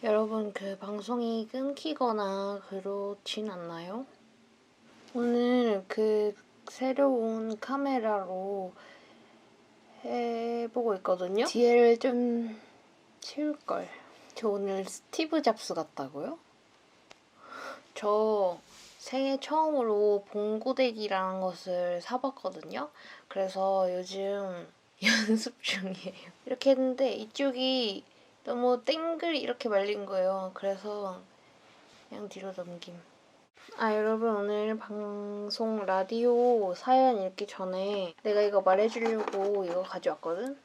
여러분, 방송이 끊기거나 그렇진 않나요? 오늘 새로운 카메라로 해보고 있거든요? 뒤에를 좀 치울걸. 저 오늘 스티브 잡스 같다고요? 저 생애 처음으로 봉고데기라는 것을 사봤거든요? 그래서 요즘 연습 중이에요. 이렇게 했는데 이쪽이 너무 땡글 이렇게 말린 거예요. 그래서 그냥 뒤로 넘김. 여러분, 오늘 방송 라디오 사연 읽기 전에 내가 이거 말해주려고 이거 가져왔거든?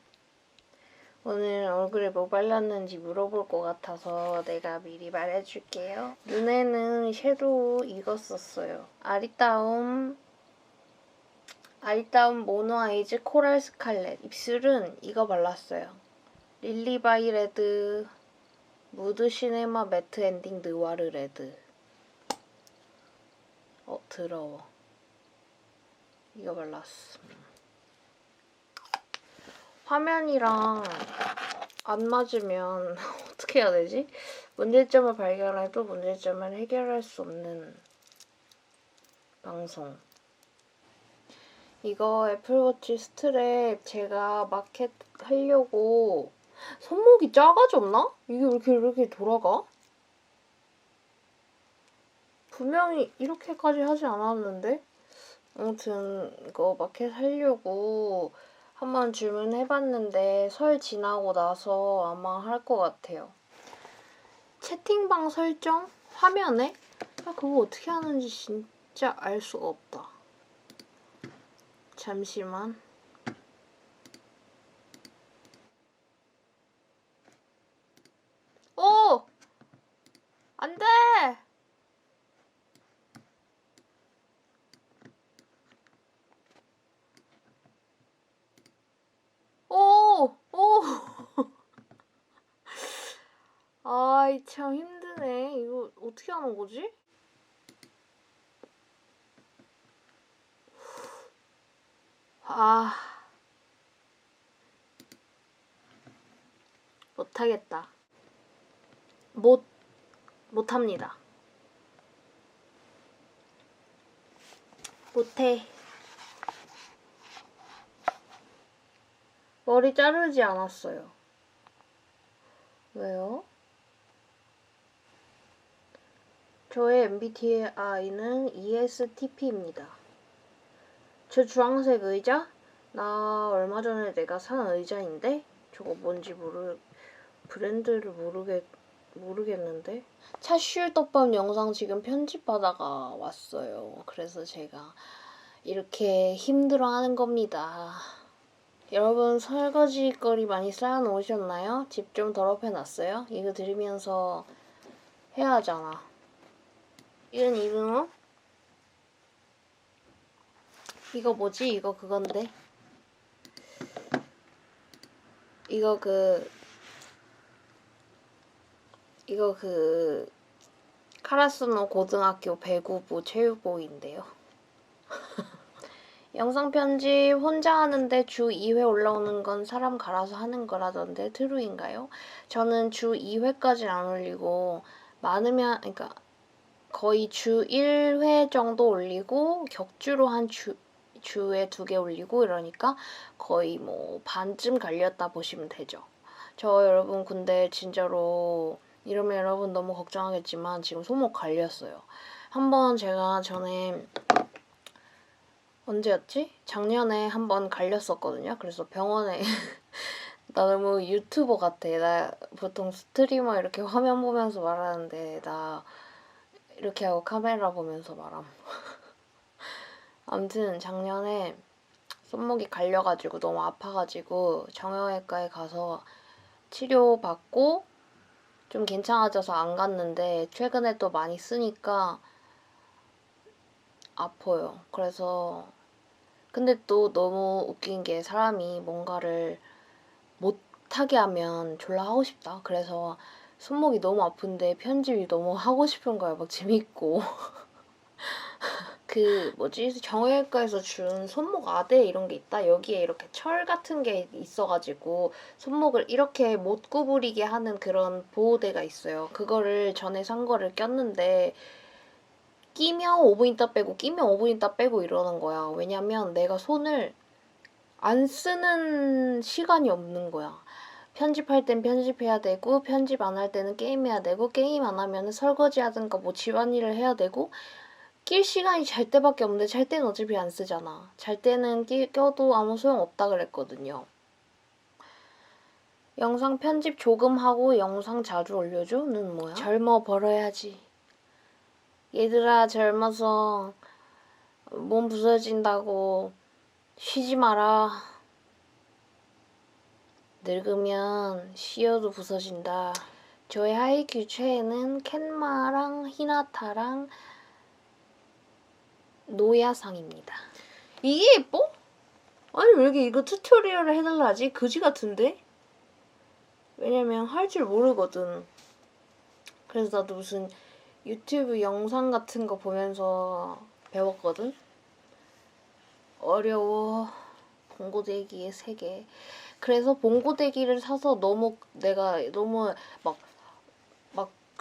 오늘 얼굴에 뭐 발랐는지 물어볼 것 같아서 내가 미리 말해줄게요. 눈에는 섀도우 이거 썼어요. 아리따움 모노 아이즈 코랄 스칼렛. 입술은 이거 발랐어요. 릴리바이 레드 무드 시네마 매트 엔딩 느와르 레드. 더러워. 이거 발랐어. 화면이랑 안 맞으면 어떻게 해야 되지? 문제점을 발견해도 문제점을 해결할 수 없는 방송. 이거 애플워치 스트랩 제가 마켓 하려고 손목이 작아졌나? 이게 왜 이렇게 돌아가? 분명히 이렇게까지 하지 않았는데? 아무튼 이거 마켓 하려고 한번 주문해봤는데 설 지나고 나서 아마 할 것 같아요. 채팅방 설정? 화면에? 그거 어떻게 하는지 진짜 알 수가 없다. 잠시만. 오! 안 돼! 오! 오! 아이, 참 힘드네. 이거 어떻게 하는 거지? 못하겠다. 못합니다. 못해. 머리 자르지 않았어요. 왜요? 저의 MBTI는 ESTP입니다. 저 주황색 의자? 나 얼마 전에 내가 산 의자인데? 저거 뭔지 브랜드를 모르겠는데? 차슈떡밥 영상 지금 편집하다가 왔어요. 그래서 제가 이렇게 힘들어하는 겁니다. 여러분, 설거지 거리 많이 쌓아놓으셨나요? 집 좀 더럽혀놨어요? 이거 들으면서 해야 하잖아. 이건 이등어? 이거 뭐지? 이거 그건데. 이거 카라스노 고등학교 배구부 체육복인데요. 영상 편집 혼자 하는데 주 2회 올라오는 건 사람 갈아서 하는 거라던데 트루인가요? 저는 주 2회까지는 안 올리고 많으면 그러니까 거의 주 1회 정도 올리고 격주로 한 주에 2개 올리고 이러니까 거의 뭐 반쯤 갈렸다 보시면 되죠. 저 여러분 근데 진짜로 이러면 여러분 너무 걱정하겠지만 지금 손목 갈렸어요. 한번 제가 전에 언제였지? 작년에 한번 갈렸었거든요. 그래서 병원에 나 너무 유튜버 같아. 나 보통 스트리머 이렇게 화면 보면서 말하는데 나 이렇게 하고 카메라 보면서 말함. 아무튼 작년에 손목이 갈려가지고 너무 아파가지고 정형외과에 가서 치료받고 좀 괜찮아져서 안 갔는데 최근에 또 많이 쓰니까 아파요. 그래서 근데 또 너무 웃긴 게 사람이 뭔가를 못하게 하면 졸라 하고 싶다. 그래서 손목이 너무 아픈데 편집이 너무 하고 싶은 거야. 막 재밌고. 그 뭐지 정형외과에서 준 손목 아대 이런 게 있다. 여기에 이렇게 철 같은 게 있어가지고 손목을 이렇게 못 구부리게 하는 그런 보호대가 있어요. 그거를 전에 산 거를 꼈는데 끼면 5분 있다 빼고 끼면 5분 있다 빼고 이러는 거야. 왜냐면 내가 손을 안 쓰는 시간이 없는 거야. 편집할 땐 편집해야 되고 편집 안 할 때는 게임해야 되고 게임 안 하면 설거지 하든가 뭐 집안일을 해야 되고 낄 시간이 잘 때밖에 없는데 잘 때는 어차피 안 쓰잖아. 잘 때는 껴도 아무 소용 없다 그랬거든요. 영상 편집 조금 하고 영상 자주 올려줘는 뭐야? 젊어 벌어야지. 얘들아 젊어서 몸 부서진다고 쉬지 마라. 늙으면 쉬어도 부서진다. 저의 하이큐 최애는 켄마랑 히나타랑 노야상입니다. 이게 예뻐? 아니 왜 이렇게 이거 튜토리얼을 해달라 하지? 그지 같은데? 왜냐면 할 줄 모르거든. 그래서 나도 무슨 유튜브 영상 같은 거 보면서 배웠거든? 어려워. 봉고데기의 세계. 그래서 봉고데기를 사서 내가 너무 막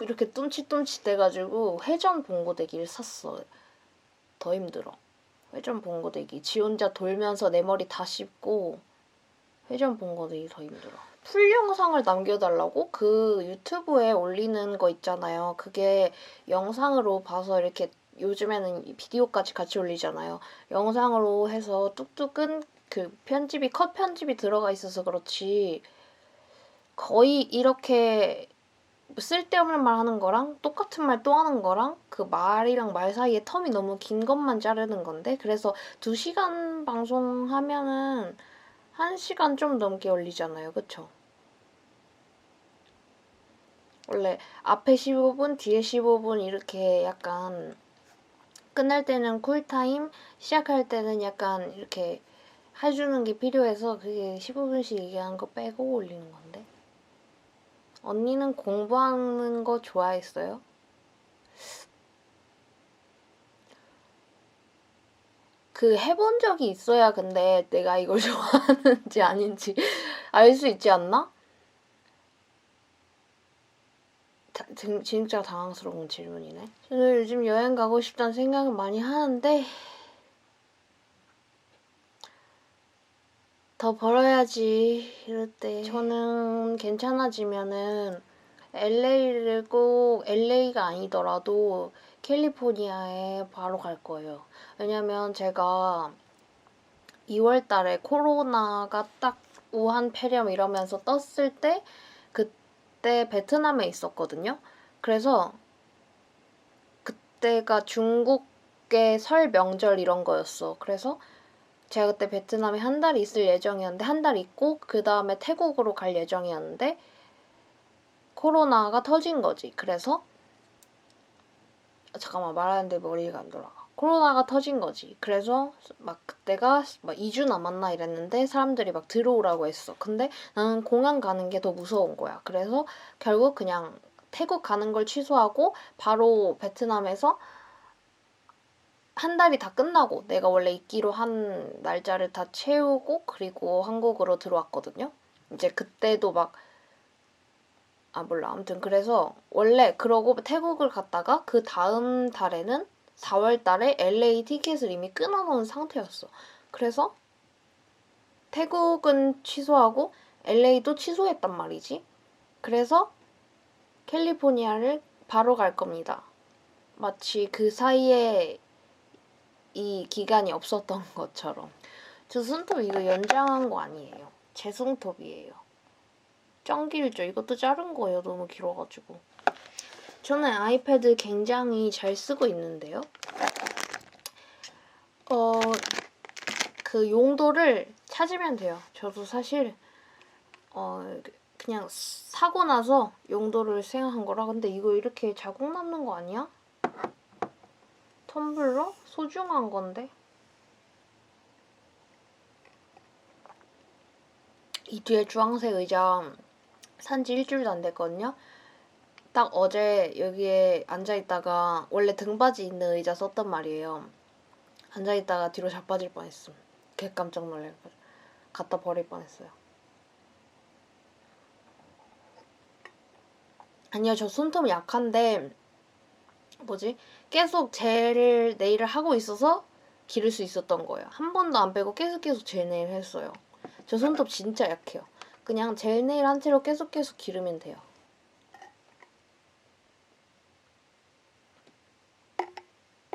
이렇게 뚠칫뚠칫 돼가지고 회전 봉고데기를 샀어. 더 힘들어. 회전 봉고데기. 지 혼자 돌면서 내 머리 다 씹고 회전 봉고데기 더 힘들어. 풀 영상을 남겨달라고? 그 유튜브에 올리는 거 있잖아요. 그게 영상으로 봐서 이렇게 요즘에는 비디오까지 같이 올리잖아요. 영상으로 해서 뚝뚝은 그 편집이 컷 편집이 들어가 있어서 그렇지 거의 이렇게 쓸데없는 말 하는 거랑 똑같은 말 또 하는 거랑 그 말이랑 말 사이에 텀이 너무 긴 것만 자르는 건데 그래서 2시간 방송하면은 1시간 좀 넘게 올리잖아요. 그쵸? 원래 앞에 15분, 뒤에 15분 이렇게 약간 끝날 때는 쿨타임, 시작할 때는 약간 이렇게 해주는 게 필요해서 그게 15분씩 얘기하는 거 빼고 올리는 건데. 언니는 공부하는 거 좋아했어요? 그 해본 적이 있어야 근데 내가 이걸 좋아하는지 아닌지 알 수 있지 않나? 진짜 당황스러운 질문이네. 저는 요즘 여행 가고 싶다는 생각을 많이 하는데 더 벌어야지 이럴 때 저는 괜찮아지면은 LA를 꼭 LA가 아니더라도 캘리포니아에 바로 갈 거예요. 왜냐면 제가 2월 달에 코로나가 딱 우한 폐렴 이러면서 떴을 때 그때 베트남에 있었거든요. 그래서 그때가 중국의 설 명절 이런 거였어. 그래서 제가 그때 베트남에 한 달 있을 예정이었는데 한 달 있고 그 다음에 태국으로 갈 예정이었는데 코로나가 터진 거지. 그래서 잠깐만 말하는데 머리가 안 돌아가. 코로나가 터진 거지. 그래서 막 그때가 막 2주 남았나 이랬는데 사람들이 막 들어오라고 했어. 근데 나는 공항 가는 게 더 무서운 거야. 그래서 결국 그냥 태국 가는 걸 취소하고 바로 베트남에서 한 달이 다 끝나고 내가 원래 있기로 한 날짜를 다 채우고 그리고 한국으로 들어왔거든요. 이제 그때도 막 몰라. 아무튼 그래서 원래 그러고 태국을 갔다가 그 다음 달에는 4월 달에 LA 티켓을 이미 끊어놓은 상태였어. 그래서 태국은 취소하고 LA도 취소했단 말이지. 그래서 캘리포니아를 바로 갈 겁니다. 마치 그 사이에 이 기간이 없었던 것처럼. 저 손톱 이거 연장한 거 아니에요. 제 손톱이에요. 짱 길죠? 이것도 자른 거예요. 너무 길어가지고. 저는 아이패드 굉장히 잘 쓰고 있는데요. 그 용도를 찾으면 돼요. 저도 사실 그냥 사고 나서 용도를 생각한 거라. 근데 이거 이렇게 자국 남는 거 아니야? 텀블러? 소중한 건데. 이 뒤에 주황색 의자 산지 일주일도 안 됐거든요. 딱 어제 여기에 앉아있다가 원래 등받이 있는 의자 썼단 말이에요. 앉아있다가 뒤로 자빠질 뻔했음. 개 깜짝 놀래가지고 갖다 버릴 뻔했어요. 아니요, 저 손톱 약한데 계속 젤 네일을 하고 있어서 기를 수 있었던 거예요. 한 번도 안 빼고 계속 젤 네일 했어요. 저 손톱 진짜 약해요. 그냥 젤 네일 한 채로 계속 기르면 돼요.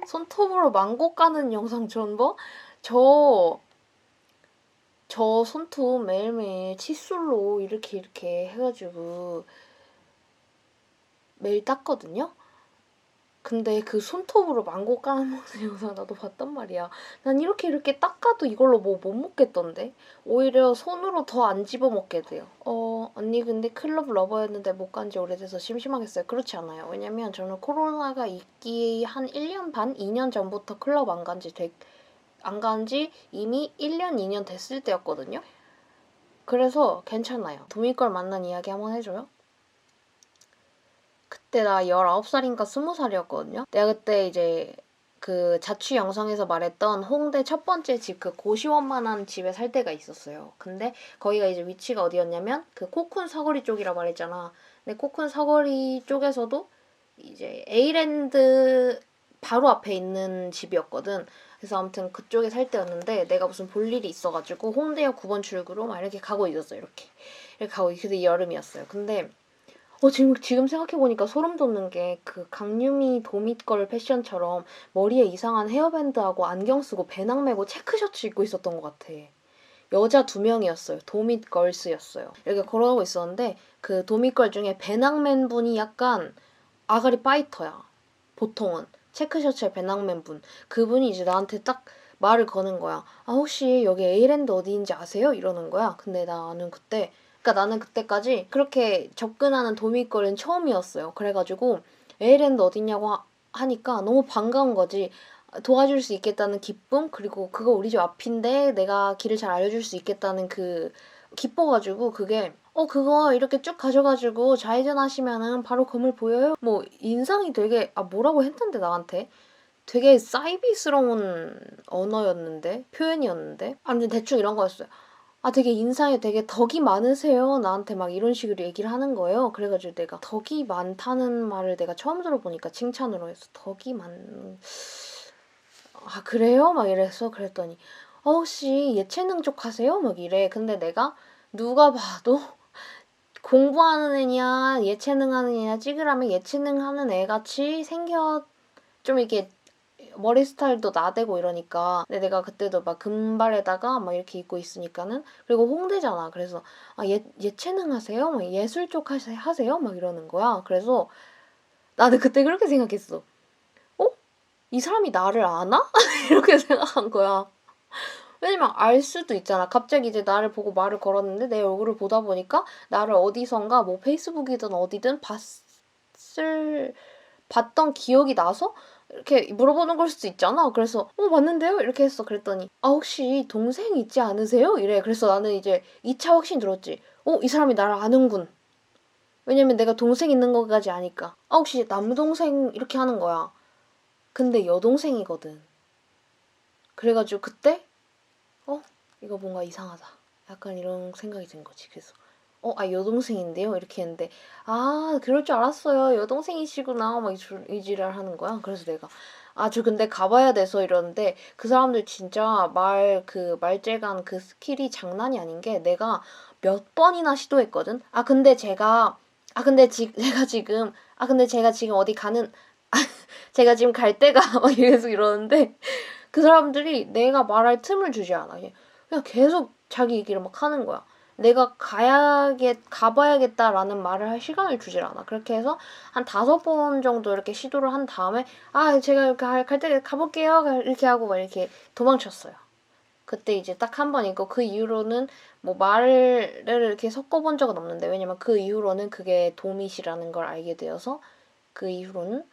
손톱으로 망고 까는 영상 처음 봐? 저 손톱 매일매일 칫솔로 이렇게 해가지고 매일 닦거든요? 근데 그 손톱으로 망고 까먹는 영상 나도 봤단 말이야. 난 이렇게 닦아도 이걸로 뭐 못 먹겠던데? 오히려 손으로 더 안 집어먹게 돼요. 언니 근데 클럽 러버였는데 못 간 지 오래돼서 심심하겠어요. 그렇지 않아요. 왜냐면 저는 코로나가 있기 한 1년 반? 2년 전부터 클럽 안 간 지 이미 1년, 2년 됐을 때였거든요. 그래서 괜찮아요. 도미걸 만난 이야기 한번 해줘요? 그때 나 19살인가 20살이었거든요. 내가 그때 이제 그 자취 영상에서 말했던 홍대 첫 번째 집, 그 고시원만한 집에 살 때가 있었어요. 근데 거기가 이제 위치가 어디였냐면 그 코쿤 사거리 쪽이라 말했잖아. 근데 코쿤 사거리 쪽에서도 이제 에이랜드 바로 앞에 있는 집이었거든. 그래서 아무튼 그쪽에 살 때였는데 내가 무슨 볼 일이 있어가지고 홍대역 9번 출구로 막 이렇게 가고 있었어. 이렇게 가고 그때 여름이었어요. 근데 지금 생각해보니까 소름 돋는 게 그 강유미 도밋걸 패션처럼 머리에 이상한 헤어밴드하고 안경 쓰고 배낭 메고 체크셔츠 입고 있었던 것 같아. 여자 2명이었어요. 도밋걸스였어요. 이렇게 걸어가고 있었는데 그 도밋걸 중에 배낭 맨 분이 약간 아가리 파이터야. 보통은. 체크셔츠에 배낭 맨 분. 그분이 이제 나한테 딱 말을 거는 거야. 아 혹시 여기 에이랜드 어디인지 아세요? 이러는 거야. 근데 나는 그때까지 그렇게 접근하는 도미걸은 처음이었어요. 그래가지고 에이랜드 어딨냐고 하니까 너무 반가운 거지. 도와줄 수 있겠다는 기쁨, 그리고 그거 우리 집 앞인데 내가 길을 잘 알려줄 수 있겠다는 그 기뻐가지고 그게 그거 이렇게 쭉 가셔가지고 좌회전하시면은 바로 건물 보여요? 뭐 인상이 되게 뭐라고 했는데 나한테 되게 사이비스러운 언어였는데 표현이었는데 아무튼 대충 이런 거였어요. 되게 인상에 되게 덕이 많으세요. 나한테 막 이런 식으로 얘기를 하는 거예요. 그래가지고 내가 덕이 많다는 말을 내가 처음 들어보니까 칭찬으로 해서 그래요? 막 이랬어. 그랬더니 혹시 예체능 쪽 하세요? 막 이래. 근데 내가 누가 봐도 공부하는 애냐 예체능 하는 애냐 찍으라면 예체능 하는 애같이 좀 이렇게 머리 스타일도 나대고 이러니까. 근데 내가 그때도 막 금발에다가 막 이렇게 입고 있으니까는. 그리고 홍대잖아. 그래서 예체능 하세요? 막 예술 쪽 하세요? 막 이러는 거야. 그래서 나는 그때 그렇게 생각했어. 이 사람이 나를 아나? 이렇게 생각한 거야. 왜냐면 알 수도 있잖아. 갑자기 이제 나를 보고 말을 걸었는데 내 얼굴을 보다 보니까 나를 어디선가 뭐 페이스북이든 어디든 봤던 기억이 나서 이렇게 물어보는 걸 수도 있잖아. 그래서 맞는데요? 이렇게 했어. 그랬더니 혹시 동생 있지 않으세요? 이래. 그래서 나는 이제 2차 확신 들었지. 이 사람이 나를 아는군. 왜냐면 내가 동생 있는 것까지 아니까. 혹시 남동생 이렇게 하는 거야. 근데 여동생이거든. 그래가지고 그때 이거 뭔가 이상하다. 약간 이런 생각이 든 거지. 그래서 여동생인데요? 이렇게 했는데 그럴 줄 알았어요. 여동생이시구나. 막 이 지랄 하는 거야. 그래서 내가 저 근데 가봐야 돼서 이러는데 그 사람들 진짜 말재간 그 스킬이 장난이 아닌 게 내가 몇 번이나 시도했거든. 근데 제가 지금 어디 가는 제가 지금 갈 데가 막 계속 이러는데 그 사람들이 내가 말할 틈을 주지 않아. 그냥 계속 자기 얘기를 막 하는 거야. 내가 가봐야겠다라는 말을 할 시간을 주질 않아. 그렇게 해서 한 5번 정도 이렇게 시도를 한 다음에 제가 이렇게 갈 때 가볼게요. 이렇게 하고 막 이렇게 도망쳤어요. 그때 이제 딱 한 번 있고 그 이후로는 뭐 말을 이렇게 섞어본 적은 없는데 왜냐면 그 이후로는 그게 도밋이라는 걸 알게 되어서 그 이후로는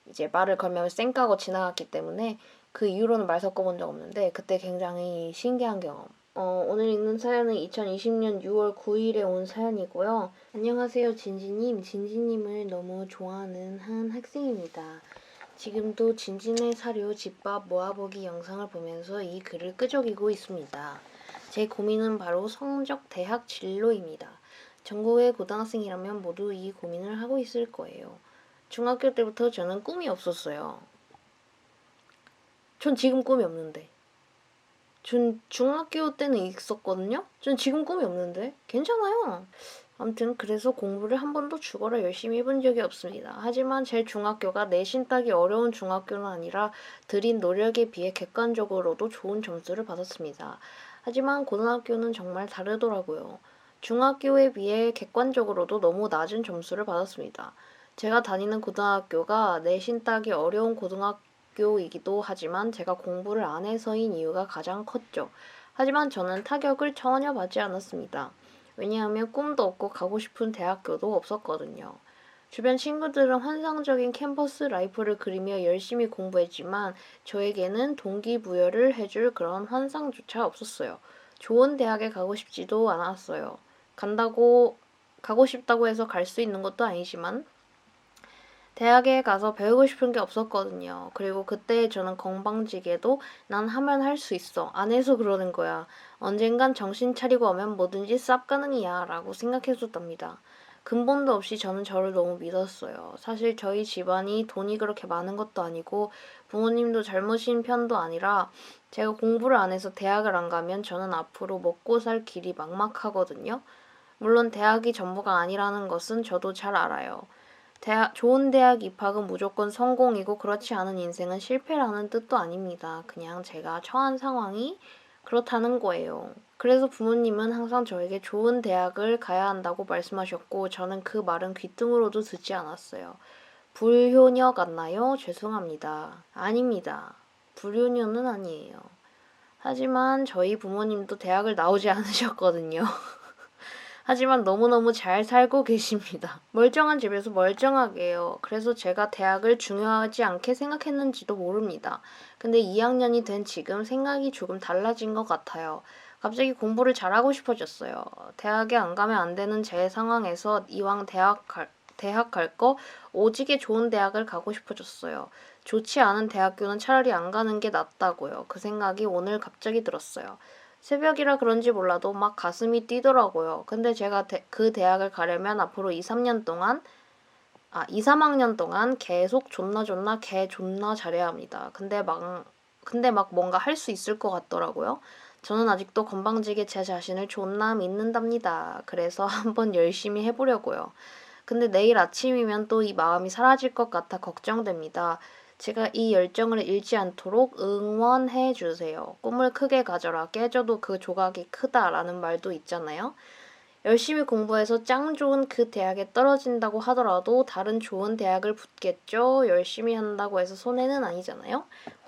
이제 말을 걸면 쌩까고 지나갔기 때문에 그 이후로는 말 섞어본 적 없는데 그때 굉장히 신기한 경험. 오늘 읽는 사연은 2020년 6월 9일에 온 사연이고요. 안녕하세요 진지님. 진지님을 너무 좋아하는 한 학생입니다. 지금도 진진의 사료 집밥 모아보기 영상을 보면서 이 글을 끄적이고 있습니다. 제 고민은 바로 성적 대학 진로입니다. 전국의 고등학생이라면 모두 이 고민을 하고 있을 거예요. 중학교 때부터 저는 꿈이 없었어요. 전 지금 꿈이 없는데. 전 중학교 때는 있었거든요? 전 지금 꿈이 없는데? 괜찮아요. 아무튼 그래서 공부를 한 번도 죽어라 열심히 해본 적이 없습니다. 하지만 제 중학교가 내신 따기 어려운 중학교는 아니라 들인 노력에 비해 객관적으로도 좋은 점수를 받았습니다. 하지만 고등학교는 정말 다르더라고요. 중학교에 비해 객관적으로도 너무 낮은 점수를 받았습니다. 제가 다니는 고등학교가 내신 따기 어려운 고등학교이기도 하지만 제가 공부를 안 해서인 이유가 가장 컸죠. 하지만 저는 타격을 전혀 받지 않았습니다. 왜냐하면 꿈도 없고 가고 싶은 대학교도 없었거든요. 주변 친구들은 환상적인 캠퍼스 라이프를 그리며 열심히 공부했지만 저에게는 동기부여를 해줄 그런 환상조차 없었어요. 좋은 대학에 가고 싶지도 않았어요. 가고 싶다고 해서 갈 수 있는 것도 아니지만 대학에 가서 배우고 싶은 게 없었거든요. 그리고 그때 저는 건방지게도 난 하면 할 수 있어. 안 해서 그러는 거야. 언젠간 정신 차리고 오면 뭐든지 쌉 가능이야 라고 생각했었답니다. 근본도 없이 저는 저를 너무 믿었어요. 사실 저희 집안이 돈이 그렇게 많은 것도 아니고 부모님도 젊으신 편도 아니라 제가 공부를 안 해서 대학을 안 가면 저는 앞으로 먹고 살 길이 막막하거든요. 물론 대학이 전부가 아니라는 것은 저도 잘 알아요. 좋은 대학 입학은 무조건 성공이고 그렇지 않은 인생은 실패라는 뜻도 아닙니다. 그냥 제가 처한 상황이 그렇다는 거예요. 그래서 부모님은 항상 저에게 좋은 대학을 가야 한다고 말씀하셨고 저는 그 말은 귓등으로도 듣지 않았어요. 불효녀 같나요? 죄송합니다. 아닙니다. 불효녀는 아니에요. 하지만 저희 부모님도 대학을 나오지 않으셨거든요. 하지만 너무너무 잘 살고 계십니다. 멀쩡한 집에서 멀쩡하게요. 그래서 제가 대학을 중요하지 않게 생각했는지도 모릅니다. 근데 2학년이 된 지금 생각이 조금 달라진 것 같아요. 갑자기 공부를 잘하고 싶어졌어요. 대학에 안 가면 안 되는 제 상황에서 이왕 대학 갈 거 오지게 좋은 대학을 가고 싶어졌어요. 좋지 않은 대학교는 차라리 안 가는 게 낫다고요. 그 생각이 오늘 갑자기 들었어요. 새벽이라 그런지 몰라도 막 가슴이 뛰더라고요. 근데 제가 그 대학을 가려면 앞으로 2, 3년 동안 2, 3학년 동안 계속 존나 잘해야 합니다. 근데 막 뭔가 할 수 있을 것 같더라고요. 저는 아직도 건방지게 제 자신을 존나 믿는답니다. 그래서 한번 열심히 해보려고요. 근데 내일 아침이면 또 이 마음이 사라질 것 같아 걱정됩니다. 제가 이 열정을 잃지 않도록 응원해 주세요. 꿈을 크게 가져라. 깨져도 그 조각이 크다라는 말도 있잖아요. 열심히 공부해서 짱 좋은 그 대학에 떨어진다고 하더라도 다른 좋은 대학을 붙겠죠. 열심히 한다고 해서 손해는 아니잖아요.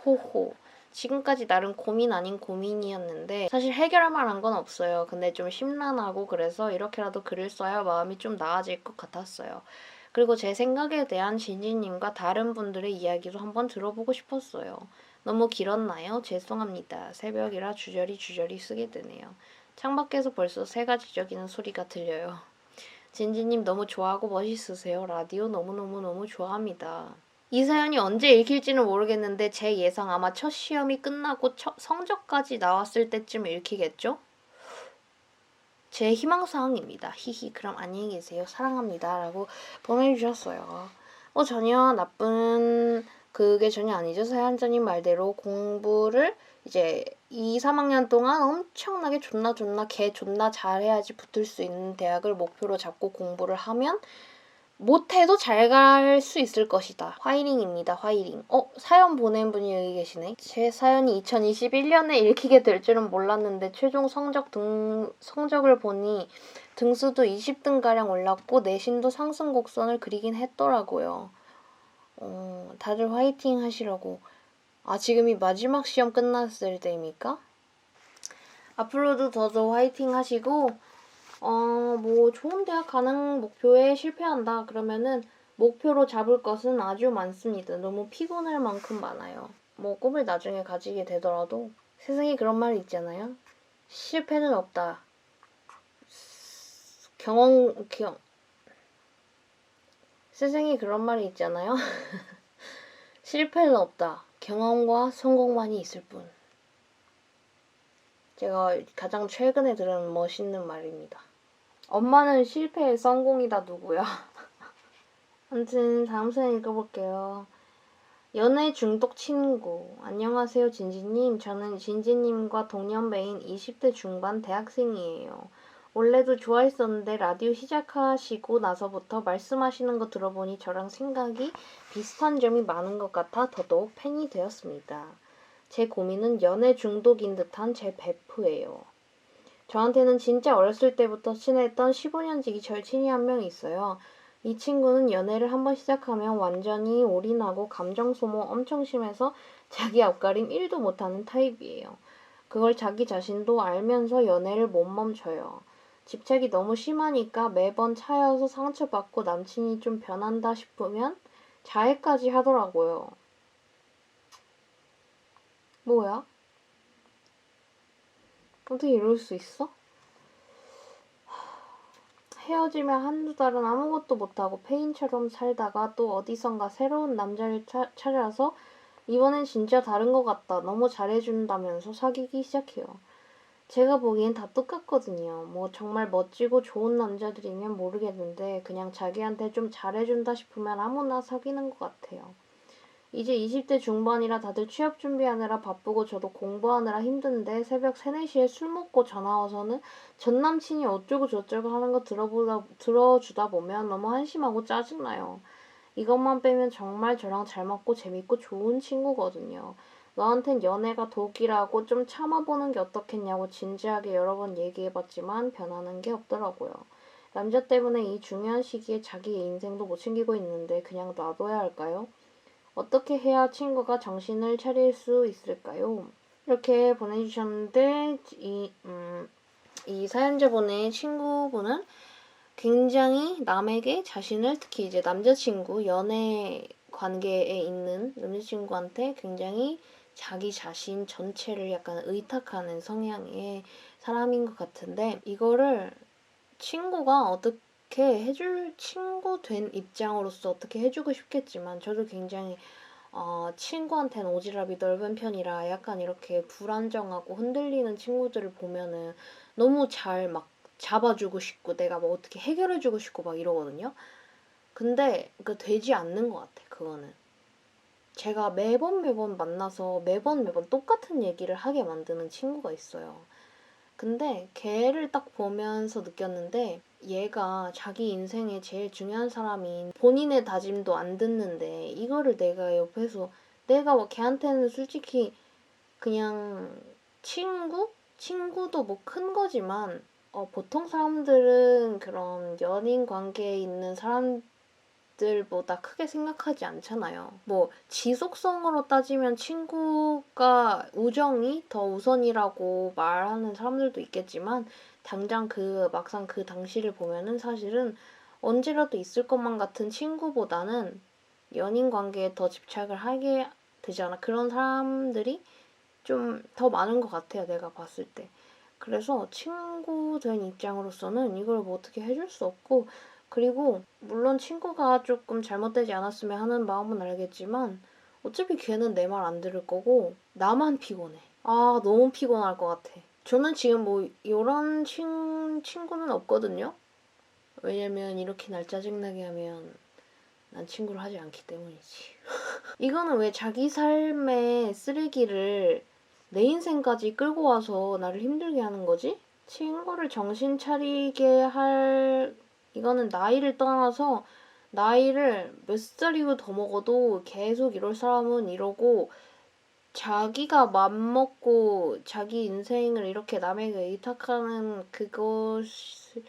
호호. 지금까지 나름 고민 아닌 고민이었는데 사실 해결할 만한 건 없어요. 근데 좀 심란하고 그래서 이렇게라도 글을 써야 마음이 좀 나아질 것 같았어요. 그리고 제 생각에 대한 진진님과 다른 분들의 이야기도 한번 들어보고 싶었어요. 너무 길었나요? 죄송합니다. 새벽이라 주저리 쓰게 되네요. 창밖에서 벌써 새가 지저귀는 소리가 들려요. 진지님 너무 좋아하고 멋있으세요. 라디오 너무너무 좋아합니다. 이 사연이 언제 읽힐지는 모르겠는데 제 예상 아마 첫 시험이 끝나고 성적까지 나왔을 때쯤 읽히겠죠? 제 희망사항입니다. 히히 그럼 안녕히 계세요. 사랑합니다. 라고 보내주셨어요. 전혀 나쁜 그게 전혀 아니죠. 사연자님 말대로 공부를 이제 2, 3학년 동안 엄청나게 존나 잘해야지 붙을 수 있는 대학을 목표로 잡고 공부를 하면 못해도 잘 갈 수 있을 것이다. 화이링입니다. 화이링. 사연 보낸 분이 여기 계시네. 제 사연이 2021년에 읽히게 될 줄은 몰랐는데 최종 성적을 보니 등수도 20등가량 올랐고 내신도 상승 곡선을 그리긴 했더라고요. 다들 화이팅 하시라고. 지금이 마지막 시험 끝났을 때입니까? 앞으로도 더더 화이팅 하시고 뭐 좋은 대학 가는 목표에 실패한다 그러면은 목표로 잡을 것은 아주 많습니다. 너무 피곤할 만큼 많아요. 뭐 꿈을 나중에 가지게 되더라도 세상에 그런 말이 있잖아요. 실패는 없다. 세상에 그런 말이 있잖아요. 실패는 없다. 경험과 성공만이 있을 뿐. 제가 가장 최근에 들은 멋있는 말입니다. 엄마는 실패의 성공이다 누구야? 아무튼 다음 사연 읽어볼게요. 연애 중독 친구. 안녕하세요 진지님. 저는 진지님과 동년배인 20대 중반 대학생이에요. 원래도 좋아했었는데 라디오 시작하시고 나서부터 말씀하시는 거 들어보니 저랑 생각이 비슷한 점이 많은 것 같아 더더욱 팬이 되었습니다. 제 고민은 연애 중독인 듯한 제 베프예요. 저한테는 진짜 어렸을 때부터 친했던 15년 지기 절친이 한 명 있어요. 이 친구는 연애를 한번 시작하면 완전히 올인하고 감정 소모 엄청 심해서 자기 앞가림 1도 못하는 타입이에요. 그걸 자기 자신도 알면서 연애를 못 멈춰요. 집착이 너무 심하니까 매번 차여서 상처받고 남친이 좀 변한다 싶으면 자해까지 하더라고요. 뭐야? 어떻게 이럴 수 있어? 헤어지면 한두 달은 아무것도 못하고 페인처럼 살다가 또 어디선가 새로운 남자를 찾아서 이번엔 진짜 다른 것 같다. 너무 잘해준다면서 사귀기 시작해요. 제가 보기엔 다 똑같거든요. 뭐 정말 멋지고 좋은 남자들이면 모르겠는데 그냥 자기한테 좀 잘해준다 싶으면 아무나 사귀는 것 같아요. 이제 20대 중반이라 다들 취업 준비하느라 바쁘고 저도 공부하느라 힘든데 새벽 3, 4시에 술 먹고 전화 와서는 전 남친이 어쩌고 저쩌고 하는 거 들어주다 보면 너무 한심하고 짜증나요. 이것만 빼면 정말 저랑 잘 맞고 재밌고 좋은 친구거든요. 너한텐 연애가 독이라고 좀 참아보는 게 어떻겠냐고 진지하게 여러 번 얘기해봤지만 변하는 게 없더라고요. 남자 때문에 이 중요한 시기에 자기의 인생도 못 챙기고 있는데 그냥 놔둬야 할까요? 어떻게 해야 친구가 정신을 차릴 수 있을까요? 이렇게 보내주셨는데 이 사연자분의 친구분은 굉장히 남에게 자신을 특히 이제 남자친구 연애 관계에 있는 남자친구한테 굉장히 자기 자신 전체를 약간 의탁하는 성향의 사람인 것 같은데 이거를 친구가 어떻게 해줄 친구 된 입장으로서 어떻게 해주고 싶겠지만 저도 굉장히 친구한테는 오지랖이 넓은 편이라 약간 이렇게 불안정하고 흔들리는 친구들을 보면은 너무 잘 막 잡아주고 싶고 내가 뭐 어떻게 해결해주고 싶고 막 이러거든요. 근데 그 되지 않는 것 같아 그거는. 제가 매번 만나서 매번 똑같은 얘기를 하게 만드는 친구가 있어요. 근데 걔를 딱 보면서 느꼈는데 얘가 자기 인생에 제일 중요한 사람인 본인의 다짐도 안 듣는데 이거를 내가 옆에서 내가 뭐 걔한테는 솔직히 그냥 친구? 친구도 뭐 큰 거지만 보통 사람들은 그런 연인 관계에 있는 사람들보다 크게 생각하지 않잖아요. 뭐 지속성으로 따지면 친구가 우정이 더 우선이라고 말하는 사람들도 있겠지만 당장 막상 그 당시를 보면은 사실은 언제라도 있을 것만 같은 친구보다는 연인 관계에 더 집착을 하게 되지 않아. 그런 사람들이 좀 더 많은 것 같아요. 내가 봤을 때. 그래서 친구 된 입장으로서는 이걸 뭐 어떻게 해줄 수 없고 그리고 물론 친구가 조금 잘못되지 않았으면 하는 마음은 알겠지만 어차피 걔는 내 말 안 들을 거고 나만 피곤해. 아 너무 피곤할 것 같아. 저는 지금 뭐 이런 친구는 없거든요. 왜냐면 이렇게 날 짜증나게 하면 난 친구를 하지 않기 때문이지. 이거는 왜 자기 삶의 쓰레기를 내 인생까지 끌고 와서 나를 힘들게 하는 거지? 친구를 정신 차리게 할 이거는 나이를 떠나서 나이를 몇 살이고 더 먹어도 계속 이럴 사람은 이러고 자기가 맘먹고 자기 인생을 이렇게 남에게 의탁하는 그것이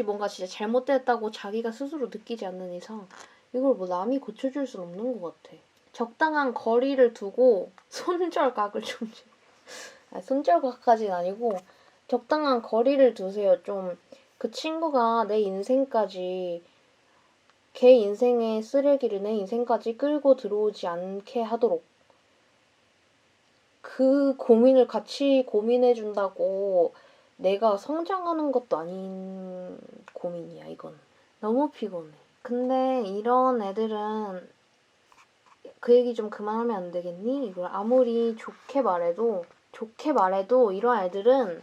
뭔가 진짜 잘못됐다고 자기가 스스로 느끼지 않는 이상 이걸 뭐 남이 고쳐줄 순 없는 것 같아. 적당한 거리를 두고 손절각을 좀 손절각까지는 아니고 적당한 거리를 두세요. 좀 그 친구가 내 인생까지 걔 인생의 쓰레기를 내 인생까지 끌고 들어오지 않게 하도록 그 고민을 같이 고민해준다고 내가 성장하는 것도 아닌 고민이야, 이건. 너무 피곤해. 근데 이런 애들은 그 얘기 좀 그만하면 안 되겠니? 이걸 아무리 좋게 말해도 이런 애들은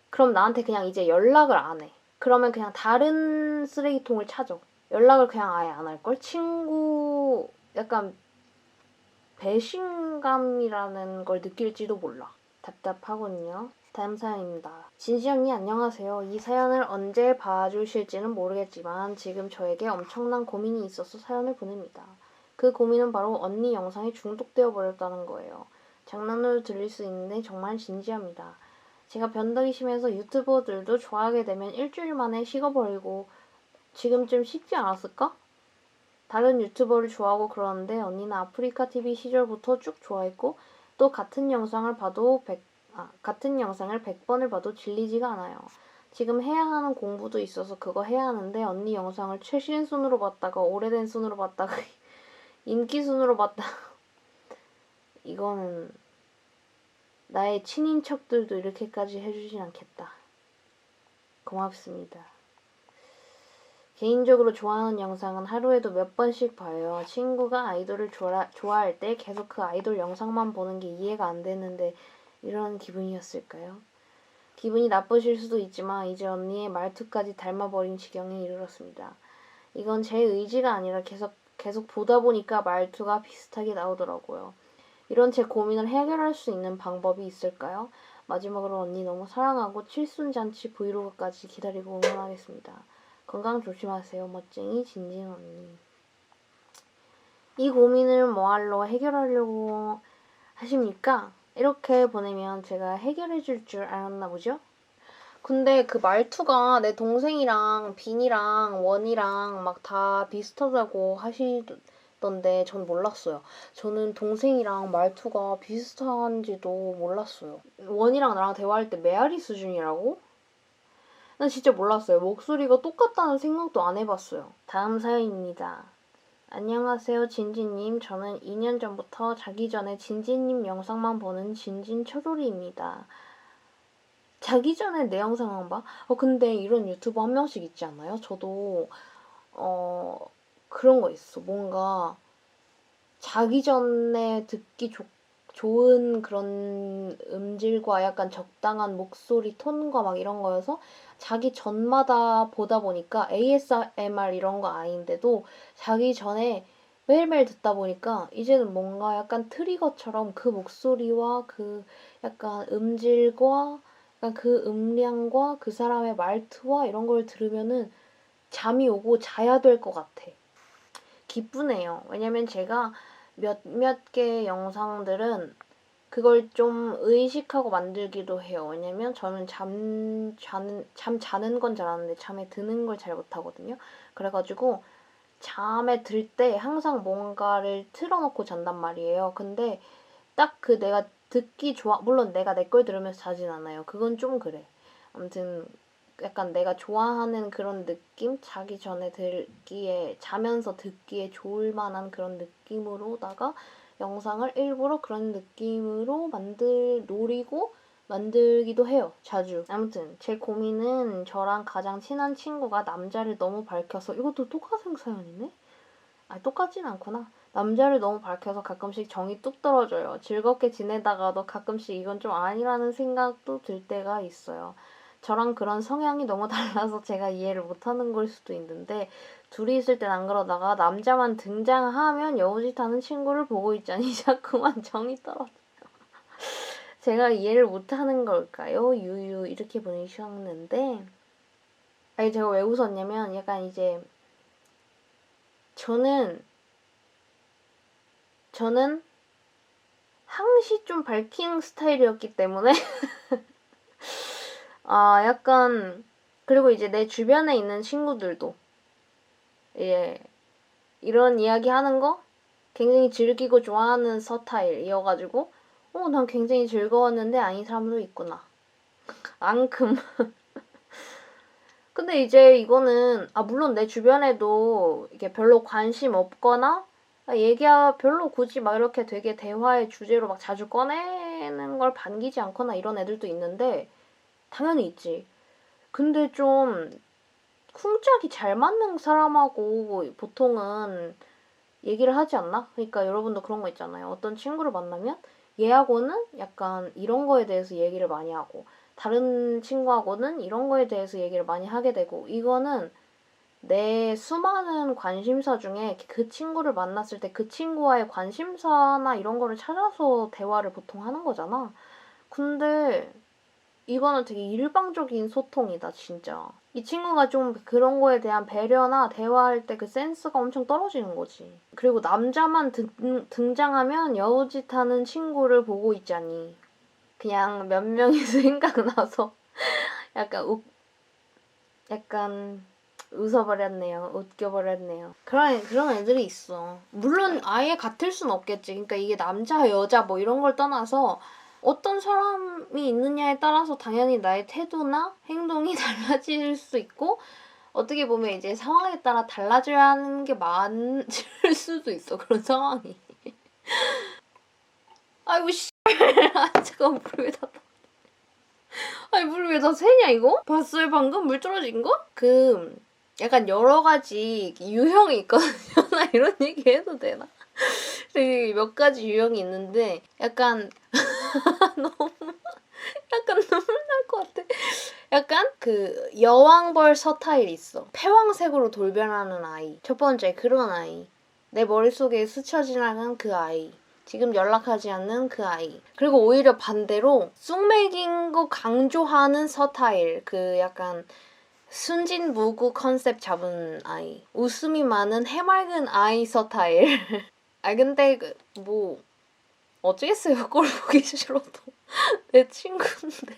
그럼 나한테 그냥 이제 연락을 안 해. 그러면 그냥 다른 쓰레기통을 찾아. 연락을 그냥 아예 안 할걸? 친구 약간 배신감이라는 걸 느낄지도 몰라. 답답하군요. 다음 사연입니다. 진지 언니 안녕하세요. 이 사연을 언제 봐주실지는 모르겠지만 지금 저에게 엄청난 고민이 있어서 사연을 보냅니다. 그 고민은 바로 언니 영상에 중독되어 버렸다는 거예요. 장난으로 들릴 수 있는데 정말 진지합니다. 제가 변덕이 심해서 유튜버들도 좋아하게 되면 일주일 만에 식어버리고 지금쯤 식지 않았을까? 다른 유튜버를 좋아하고 그러는데 언니는 아프리카 TV 시절부터 쭉 좋아했고 또 같은 영상을 100번을 봐도 질리지가 않아요. 지금 해야 하는 공부도 있어서 그거 해야 하는데 언니 영상을 최신 순으로 봤다가 오래된 순으로 봤다가 인기 순으로 봤다가 이거는 나의 친인척들도 이렇게까지 해주진 않겠다. 고맙습니다. 개인적으로 좋아하는 영상은 하루에도 몇 번씩 봐요. 친구가 아이돌을 좋아할 때 계속 그 아이돌 영상만 보는 게 이해가 안 되는데 이런 기분이었을까요? 기분이 나쁘실 수도 있지만 이제 언니의 말투까지 닮아버린 지경에 이르렀습니다. 이건 제 의지가 아니라 계속 보다 보니까 말투가 비슷하게 나오더라고요. 이런 제 고민을 해결할 수 있는 방법이 있을까요? 마지막으로 언니 너무 사랑하고 칠순잔치 브이로그까지 기다리고 응원하겠습니다. 건강 조심하세요. 멋쟁이 진진 언니. 이 고민을 뭐할로 해결하려고 하십니까? 이렇게 보내면 제가 해결해 줄 줄 알았나 보죠? 근데 그 말투가 내 동생이랑 빈이랑 원이랑 막 다 비슷하다고 하시던데 전 몰랐어요. 저는 동생이랑 말투가 비슷한지도 몰랐어요. 원이랑 나랑 대화할 때 메아리 수준이라고? 난 진짜 몰랐어요. 목소리가 똑같다는 생각도 안 해봤어요. 다음 사연입니다. 안녕하세요, 진진님. 저는 2년 전부터 자기 전에 진진님 영상만 보는 진진 초돌이입니다. 자기 전에 내 영상만 봐? 근데 이런 유튜버 한 명씩 있지 않나요? 저도, 그런 거 있어. 뭔가 자기 전에 듣기 좋은 그런 음질과 약간 적당한 목소리 톤과 막 이런 거여서 자기 전마다 보다 보니까 ASMR 이런 거 아닌데도 자기 전에 매일매일 듣다 보니까 이제는 뭔가 약간 트리거처럼 그 목소리와 그 약간 음질과 약간 그 음량과 그 사람의 말투와 이런 걸 들으면은 잠이 오고 자야 될 것 같아. 기쁘네요. 왜냐면 제가 몇몇 개 영상들은 그걸 좀 의식하고 만들기도 해요. 왜냐면 저는 잠 자는 건 잘하는데 잠에 드는 걸 잘 못하거든요. 그래가지고 잠에 들 때 항상 뭔가를 틀어놓고 잔단 말이에요. 근데 딱 그 내가 듣기 좋아, 물론 내가 내 걸 들으면서 자진 않아요. 그건 좀 그래. 아무튼 약간 내가 좋아하는 그런 느낌? 자기 전에 자면서 듣기에 좋을 만한 그런 느낌으로다가 영상을 일부러 그런 느낌으로 노리고 만들기도 해요. 자주. 아무튼 제 고민은 저랑 가장 친한 친구가 남자를 너무 밝혀서 이것도 똑같은 사연이네? 똑같진 않구나. 남자를 너무 밝혀서 가끔씩 정이 뚝 떨어져요. 즐겁게 지내다가도 가끔씩 이건 좀 아니라는 생각도 들 때가 있어요. 저랑 그런 성향이 너무 달라서 제가 이해를 못하는 걸 수도 있는데 둘이 있을 땐 안 그러다가 남자만 등장하면 여우짓하는 친구를 보고 있자니 자꾸만 정이 떨어져요. 제가 이해를 못하는 걸까요? 유유 이렇게 보내주셨는데 아니 제가 왜 웃었냐면 약간 이제 저는 항시 좀 밝히는 스타일이었기 때문에 약간 그리고 이제 내 주변에 있는 친구들도 이런 이야기 하는 거 굉장히 즐기고 좋아하는 스타일이어가지고 난 굉장히 즐거웠는데 아닌 사람도 있구나. 앙큼. 근데 이제 이거는 물론 내 주변에도 이게 별로 관심 없거나 별로 굳이 막 이렇게 되게 대화의 주제로 막 자주 꺼내는 걸 반기지 않거나 이런 애들도 있는데 당연히 있지. 근데 좀 쿵짝이 잘 맞는 사람하고 보통은 얘기를 하지 않나? 그러니까 여러분도 그런 거 있잖아요. 어떤 친구를 만나면 얘하고는 약간 이런 거에 대해서 얘기를 많이 하고 다른 친구하고는 이런 거에 대해서 얘기를 많이 하게 되고 이거는 내 수많은 관심사 중에 그 친구를 만났을 때 그 친구와의 관심사나 이런 거를 찾아서 대화를 보통 하는 거잖아. 근데 이거는 되게 일방적인 소통이다, 진짜. 이 친구가 좀 그런 거에 대한 배려나 대화할 때 그 센스가 엄청 떨어지는 거지. 그리고 남자만 등장하면 여우짓하는 친구를 보고 있자니. 그냥 몇 명이 생각나서 약간 약간 웃어버렸네요. 웃겨버렸네요. 그런 애들이 있어. 물론 아예 같을 순 없겠지. 그러니까 이게 남자, 여자 뭐 이런 걸 떠나서 어떤 사람이 있느냐에 따라서 당연히 나의 태도나 행동이 달라질 수 있고 어떻게 보면 이제 상황에 따라 달라져야 하는 게 많을 수도 있어. 그런 상황이. 아이고 씨. 잠깐 물 왜 다 아니 물 왜 다 새냐 이거? 봤어요 방금 물 떨어진 거? 약간 여러 가지 유형이 있거든요. 나 이런 얘기 해도 되나? 되게 몇 가지 유형이 있는데 약간 너무 약간 눈물 날 것 같아. 약간 그 여왕벌 서타일이 있어. 패왕색으로 돌변하는 아이. 첫 번째 그런 아이. 내 머릿속에 스쳐 지나간 그 아이. 지금 연락하지 않는 그 아이. 그리고 오히려 반대로 쑥맥인 거 강조하는 서타일. 그 약간 순진무구 컨셉 잡은 아이. 웃음이 많은 해맑은 아이 서타일. 아 근데 뭐 어쩌겠어요. 꼴 보기 싫어도. 내 친구인데.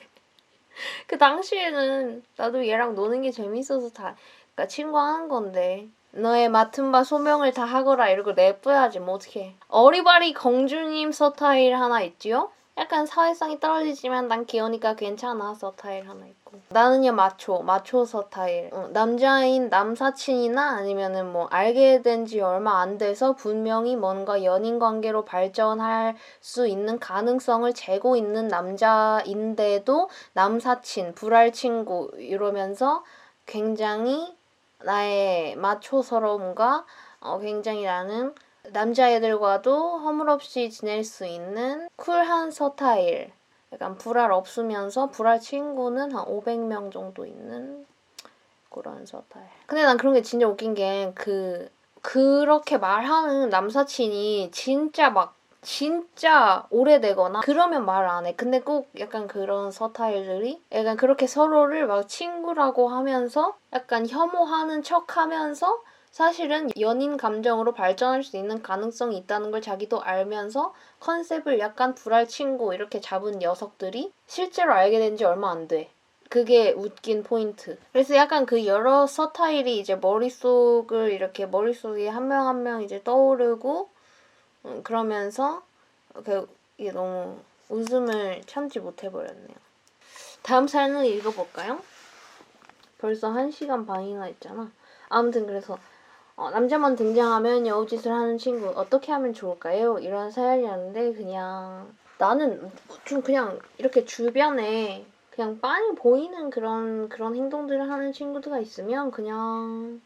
그 당시에는 나도 얘랑 노는 게 재밌어서 그러니까 친구 하는 건데 너의 맡은 바 소명을 다 하거라 이러고 냅둬야지 뭐 어떡해. 어리바리 공주님 서타일 하나 있지요? 약간 사회성이 떨어지지만 난 귀여우니까 괜찮아 서타일 하나 있고 나는요 마초 서타일. 남자인 남사친이나 아니면은 뭐 알게 된 지 얼마 안 돼서 분명히 뭔가 연인 관계로 발전할 수 있는 가능성을 재고 있는 남자인데도 남사친, 불알 친구 이러면서 굉장히 나의 마초스러움과 굉장히 나는 남자애들과도 허물없이 지낼 수 있는 쿨한 서타일. 약간 불알 없으면서 불알 친구는 한 500명 정도 있는 그런 서타일. 근데 난 그런 게 진짜 웃긴 게 그렇게 말하는 남사친이 진짜 오래되거나 그러면 말 안 해. 근데 꼭 약간 그런 서타일들이 약간 그렇게 서로를 막 친구라고 하면서 약간 혐오하는 척 하면서 사실은 연인 감정으로 발전할 수 있는 가능성이 있다는 걸 자기도 알면서 컨셉을 약간 불알 친구 이렇게 잡은 녀석들이 실제로 알게 된 지 얼마 안 돼. 그게 웃긴 포인트. 그래서 약간 그 여러 서타일이 이제 머릿속에 한 명 한 명 이제 떠오르고 그러면서 이게 너무 웃음을 참지 못해버렸네요. 다음 사연을 읽어볼까요? 벌써 1시간 반이나 했잖아. 아무튼 그래서 남자만 등장하면 여우짓을 하는 친구 어떻게 하면 좋을까요? 이런 사연이었는데 그냥 나는 좀 그냥 이렇게 주변에 그냥 빤히 보이는 그런 행동들을 하는 친구들가 있으면 그냥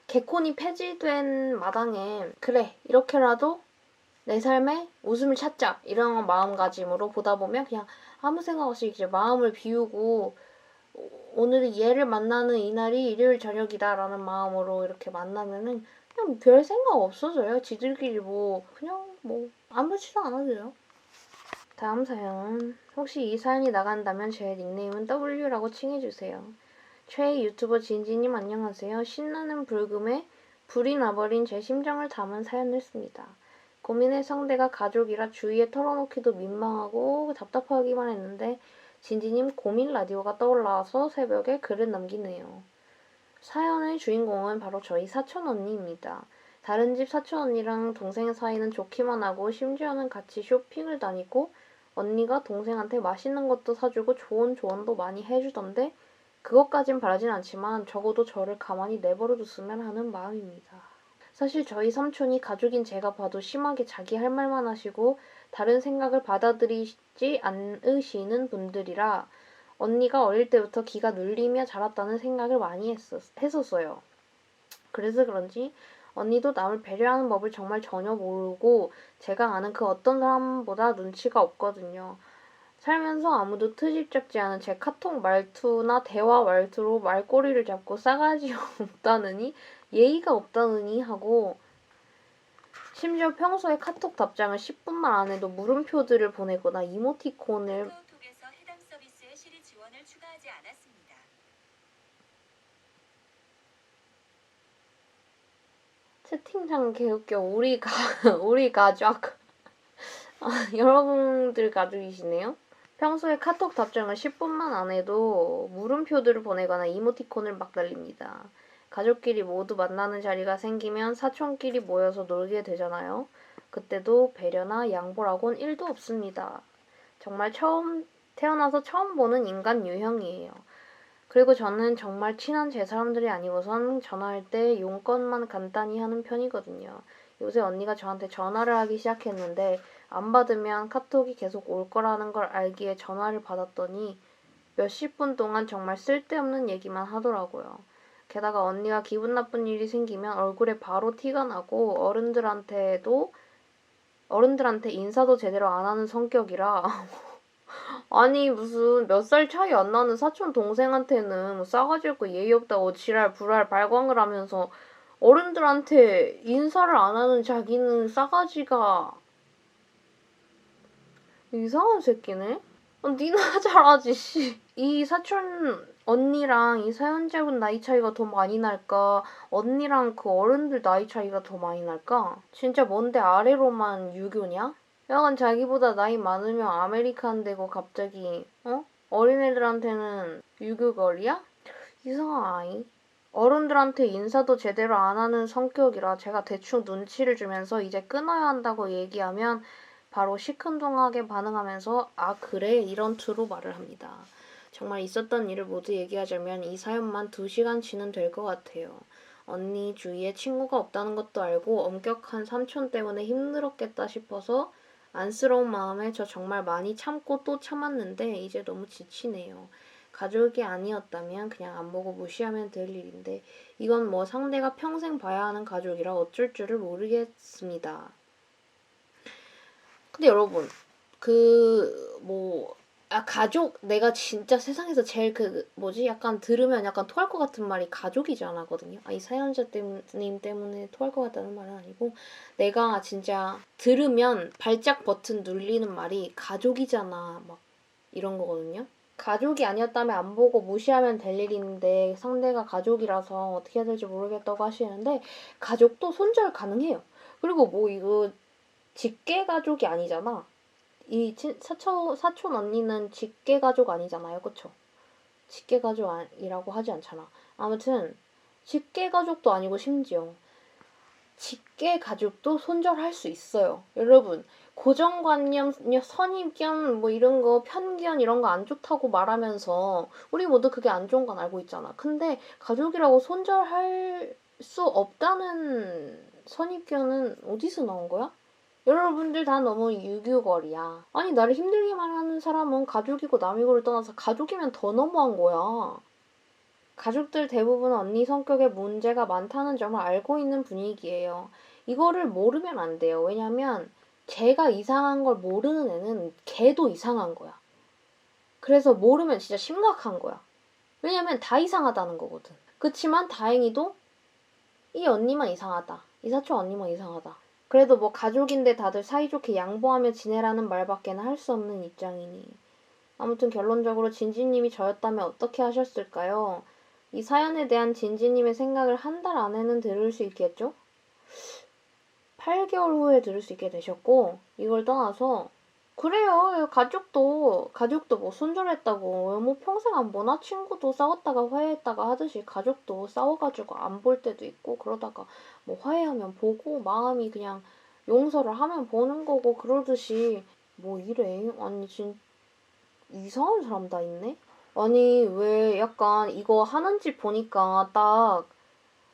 개콘이 폐지된 마당에 그래 이렇게라도 내 삶에 웃음을 찾자 이런 마음가짐으로 보다 보면 그냥 아무 생각 없이 이제 마음을 비우고 오늘은 얘를 만나는 이날이 일요일 저녁이다라는 마음으로 이렇게 만나면은 그냥 별 생각 없어져요. 지들끼리 그냥 아무렇지도 않아도 돼요. 다음 사연. 혹시 이 사연이 나간다면 제 닉네임은 W라고 칭해주세요. 최애 유튜버 진지님 안녕하세요. 신나는 불금에 불이 나버린 제 심정을 담은 사연을 씁니다. 고민의 상대가 가족이라 주위에 털어놓기도 민망하고 답답하기만 했는데 진지님 고민 라디오가 떠올라서 새벽에 글을 남기네요. 사연의 주인공은 바로 저희 사촌 언니입니다. 다른 집 사촌 언니랑 동생 사이는 좋기만 하고 심지어는 같이 쇼핑을 다니고 언니가 동생한테 맛있는 것도 사주고 좋은 조언도 많이 해주던데 그것까진 바라진 않지만 적어도 저를 가만히 내버려뒀으면 하는 마음입니다. 사실 저희 삼촌이 가족인 제가 봐도 심하게 자기 할 말만 하시고 다른 생각을 받아들이지 않으시는 분들이라 언니가 어릴 때부터 기가 눌리며 자랐다는 생각을 많이 했었어요. 그래서 그런지 언니도 남을 배려하는 법을 정말 전혀 모르고 제가 아는 그 어떤 사람보다 눈치가 없거든요. 살면서 아무도 트집 잡지 않은 제 카톡 말투나 대화 말투로 말꼬리를 잡고 싸가지 없다느니 예의가 없다느니 하고 심지어 평소에 카톡 답장을 10분만 안 해도 물음표들을 보내거나 이모티콘을 카카오톡에서 해당 서비스에 시리 지원을 추가하지 않았습니다. 채팅창 개웃겨. 우리 가족. 여러분들 가족이시네요. 평소에 카톡 답장을 10분만 안 해도 물음표들을 보내거나 이모티콘을 막 날립니다. 가족끼리 모두 만나는 자리가 생기면 사촌끼리 모여서 놀게 되잖아요. 그때도 배려나 양보라곤 1도 없습니다. 정말 태어나서 처음 보는 인간 유형이에요. 그리고 저는 정말 친한 제 사람들이 아니고선 전화할 때 용건만 간단히 하는 편이거든요. 요새 언니가 저한테 전화를 하기 시작했는데 안 받으면 카톡이 계속 올 거라는 걸 알기에 전화를 받았더니 몇십 분 동안 정말 쓸데없는 얘기만 하더라고요. 게다가 언니가 기분 나쁜 일이 생기면 얼굴에 바로 티가 나고 어른들한테 인사도 제대로 안 하는 성격이라 아니 무슨 몇 살 차이 안 나는 사촌 동생한테는 뭐 싸가지 없고 예의 없다고 지랄 불알 발광을 하면서 어른들한테 인사를 안 하는 자기는 싸가지가 이상한 새끼네? 니나 잘하지 씨. 이 사촌 언니랑 이 사연자분 나이 차이가 더 많이 날까? 언니랑 그 어른들 나이 차이가 더 많이 날까? 진짜 뭔데 아래로만 유교냐? 약간 자기보다 나이 많으면 아메리칸 되고 갑자기 어린애들한테는 유교걸이야? 이상한 아이. 어른들한테 인사도 제대로 안 하는 성격이라 제가 대충 눈치를 주면서 이제 끊어야 한다고 얘기하면 바로 시큰둥하게 반응하면서 아 그래 이런 투로 말을 합니다. 정말 있었던 일을 모두 얘기하자면 이 사연만 2시간치는 될 것 같아요. 언니 주위에 친구가 없다는 것도 알고 엄격한 삼촌 때문에 힘들었겠다 싶어서 안쓰러운 마음에 저 정말 많이 참고 또 참았는데 이제 너무 지치네요. 가족이 아니었다면 그냥 안 보고 무시하면 될 일인데 이건 뭐 상대가 평생 봐야 하는 가족이라 어쩔 줄을 모르겠습니다. 근데 여러분 가족 내가 진짜 세상에서 제일 약간 들으면 약간 토할 것 같은 말이 가족이잖아 하거든요. 이 사연자님 때문에 토할 것 같다는 말은 아니고 내가 진짜 들으면 발작 버튼 눌리는 말이 가족이잖아 막 이런 거거든요. 가족이 아니었다면 안 보고 무시하면 될 일인데 상대가 가족이라서 어떻게 해야 될지 모르겠다고 하시는데 가족도 손절 가능해요. 그리고 뭐 이거 직계 가족이 아니잖아. 이 사촌 언니는 직계 가족 아니잖아요. 그쵸? 직계 가족이라고 하지 않잖아. 아무튼 직계 가족도 아니고 심지어 직계 가족도 손절할 수 있어요. 여러분 고정관념, 선입견 뭐 이런 거 편견 이런 거 안 좋다고 말하면서 우리 모두 그게 안 좋은 건 알고 있잖아. 근데 가족이라고 손절할 수 없다는 선입견은 어디서 나온 거야? 여러분들 다 너무 유교걸이야. 아니 나를 힘들게만 하는 사람은 가족이고 남이고를 떠나서 가족이면 더 너무한 거야. 가족들 대부분 언니 성격에 문제가 많다는 점을 알고 있는 분위기예요. 이거를 모르면 안 돼요. 왜냐면 걔가 이상한 걸 모르는 애는 걔도 이상한 거야. 그래서 모르면 진짜 심각한 거야. 왜냐면 다 이상하다는 거거든. 그치만 다행히도 이 언니만 이상하다. 이 사촌 언니만 이상하다. 그래도 뭐 가족인데 다들 사이좋게 양보하며 지내라는 말밖에는 할 수 없는 입장이니. 아무튼 결론적으로 진지님이 저였다면 어떻게 하셨을까요? 이 사연에 대한 진지님의 생각을 한 달 안에는 들을 수 있겠죠? 8개월 후에 들을 수 있게 되셨고 이걸 떠나서 그래요. 가족도 뭐 손절했다고 뭐 평생 안 보나? 친구도 싸웠다가 화해했다가 하듯이 가족도 싸워가지고 안 볼 때도 있고 그러다가 뭐 화해하면 보고 마음이 그냥 용서를 하면 보는 거고 그러듯이 뭐 이래. 아니 이상한 사람 다 있네? 아니 왜 약간 이거 하는 집 보니까 딱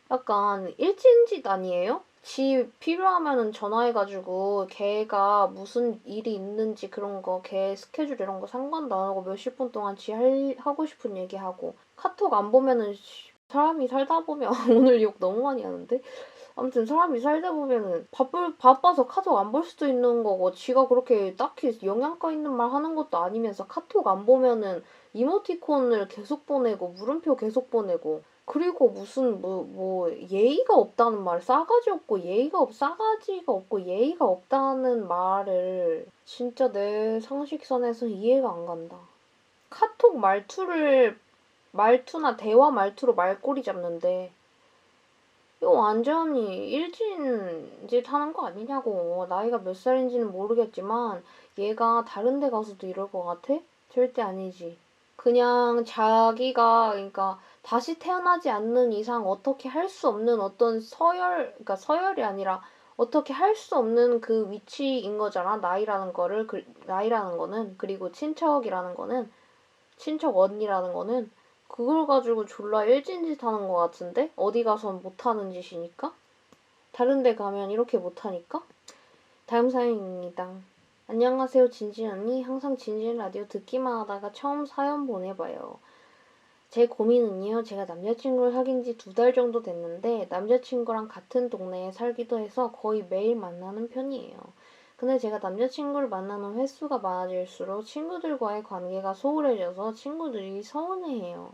약간 일진짓 아니에요? 지 필요하면은 전화해가지고 걔가 무슨 일이 있는지 그런 거, 걔 스케줄 이런 거 상관도 안 하고 몇십 분 동안 하고 싶은 얘기하고 카톡 안 보면은 사람이 살다 보면 오늘 욕 너무 많이 하는데? 아무튼 사람이 살다 보면은 바빠서 카톡 안 볼 수도 있는 거고 지가 그렇게 딱히 영양가 있는 말 하는 것도 아니면서 카톡 안 보면은 이모티콘을 계속 보내고 물음표 계속 보내고 그리고 무슨 뭐 예의가 없다는 말 싸가지가 없고 예의가 없다는 말을 진짜 내 상식선에서 이해가 안 간다. 카톡 말투나 대화 말투로 말꼬리 잡는데 이거 완전히 일진짓 하는 거 아니냐고. 나이가 몇 살인지는 모르겠지만 얘가 다른 데 가서도 이럴 것 같아? 절대 아니지. 그냥 자기가 그러니까 다시 태어나지 않는 이상 어떻게 할 수 없는 어떤 그러니까 서열이 아니라 어떻게 할 수 없는 그 위치인 거잖아. 나이라는 거는 그리고 친척 언니라는 거는 그걸 가지고 졸라 일진짓 하는 것 같은데? 어디 가선 못하는 짓이니까? 다른 데 가면 이렇게 못하니까? 다음 사연입니다. 안녕하세요, 진진 언니. 항상 진진 라디오 듣기만 하다가 처음 사연 보내봐요. 제 고민은요, 제가 남자친구를 사귄 지 2달 정도 됐는데 남자친구랑 같은 동네에 살기도 해서 거의 매일 만나는 편이에요. 근데 제가 남자친구를 만나는 횟수가 많아질수록 친구들과의 관계가 소홀해져서 친구들이 서운해해요.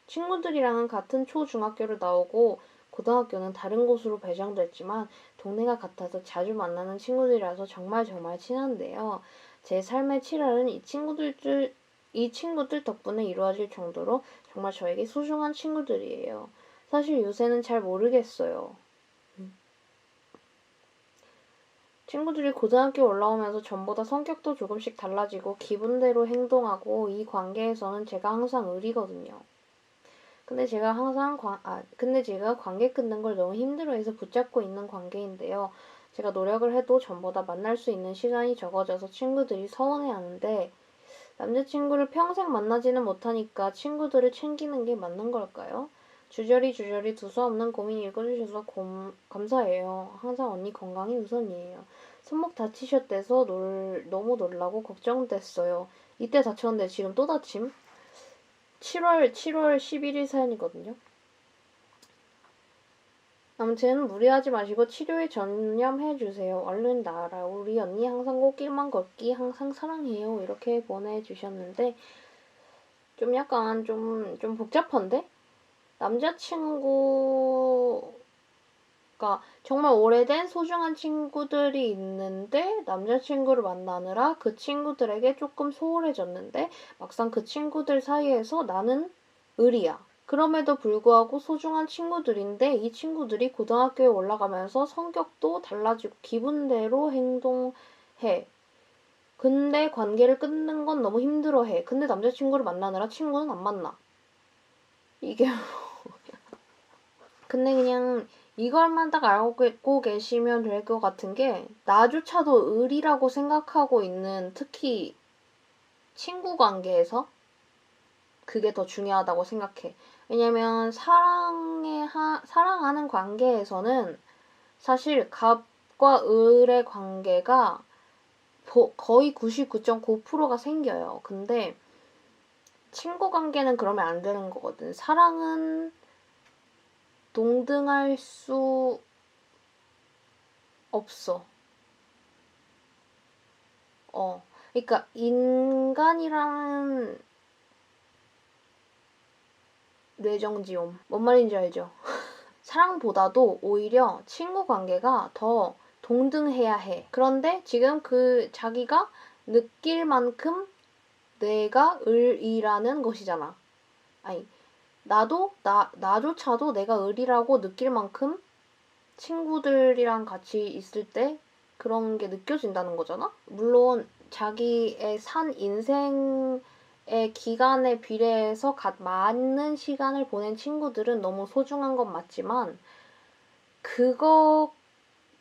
친구들이랑은 같은 초중학교를 나오고 고등학교는 다른 곳으로 배정됐지만 동네가 같아서 자주 만나는 친구들이라서 정말 친한데요. 제 삶의 칠할은 이 친구들 덕분에 이루어질 정도로 정말 저에게 소중한 친구들이에요. 사실 요새는 잘 모르겠어요. 친구들이 고등학교 올라오면서 전보다 성격도 조금씩 달라지고 기분대로 행동하고 이 관계에서는 제가 항상 을이거든요. 근데 제가 관계 끊는 걸 너무 힘들어해서 붙잡고 있는 관계인데요. 제가 노력을 해도 전보다 만날 수 있는 시간이 적어져서 친구들이 서운해하는데 남자친구를 평생 만나지는 못하니까 친구들을 챙기는 게 맞는 걸까요? 주저리 두서없는 고민 읽어주셔서 감사해요. 항상 언니 건강이 우선이에요. 손목 다치셨대서 너무 놀라고 걱정됐어요. 이때 다쳤는데 지금 또 다침? 7월 11일 사연이거든요. 아무튼 무리하지 마시고 치료에 전념해주세요. 얼른 나아라. 우리 언니 항상 꽃길만 걷기 항상 사랑해요. 이렇게 보내주셨는데 좀 약간 좀 복잡한데? 남자친구가 정말 오래된 소중한 친구들이 있는데 남자친구를 만나느라 그 친구들에게 조금 소홀해졌는데 막상 그 친구들 사이에서 나는 을이야. 그럼에도 불구하고 소중한 친구들인데 이 친구들이 고등학교에 올라가면서 성격도 달라지고 기분대로 행동해. 근데 관계를 끊는 건 너무 힘들어해. 근데 남자친구를 만나느라 친구는 안 만나. 이게 근데 그냥 이걸만 딱 알고 계시면 될 것 같은 게 나조차도 을이라고 생각하고 있는 특히 친구 관계에서 그게 더 중요하다고 생각해. 왜냐면 사랑하는 관계에서는 사실 갑과 을의 관계가 거의 99.9%가 생겨요. 근데 친구 관계는 그러면 안 되는 거거든. 사랑은 동등할 수 없어. 그러니까 인간이라는 뇌정지옴. 뭔 말인지 알죠? 사랑보다도 오히려 친구 관계가 더 동등해야 해. 그런데 지금 자기가 느낄 만큼 내가 을이라는 것이잖아. 아니, 나조차도 내가 을이라고 느낄 만큼 친구들이랑 같이 있을 때 그런 게 느껴진다는 거잖아? 물론 자기의 산 인생의 기간에 비례해서 많은 시간을 보낸 친구들은 너무 소중한 건 맞지만 그거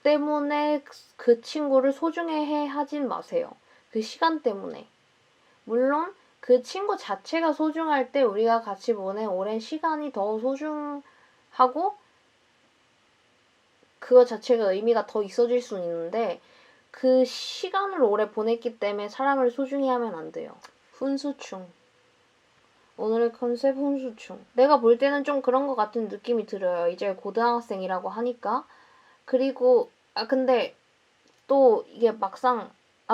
때문에 그 친구를 소중해 하진 마세요. 그 시간 때문에. 물론 그 친구 자체가 소중할 때 우리가 같이 보낸 오랜 시간이 더 소중하고 그거 자체가 의미가 더 있어질 수는 있는데 그 시간을 오래 보냈기 때문에 사람을 소중히 하면 안 돼요. 훈수충. 오늘의 컨셉 훈수충. 내가 볼 때는 좀 그런 것 같은 느낌이 들어요. 이제 고등학생이라고 하니까. 그리고 근데 또 이게 막상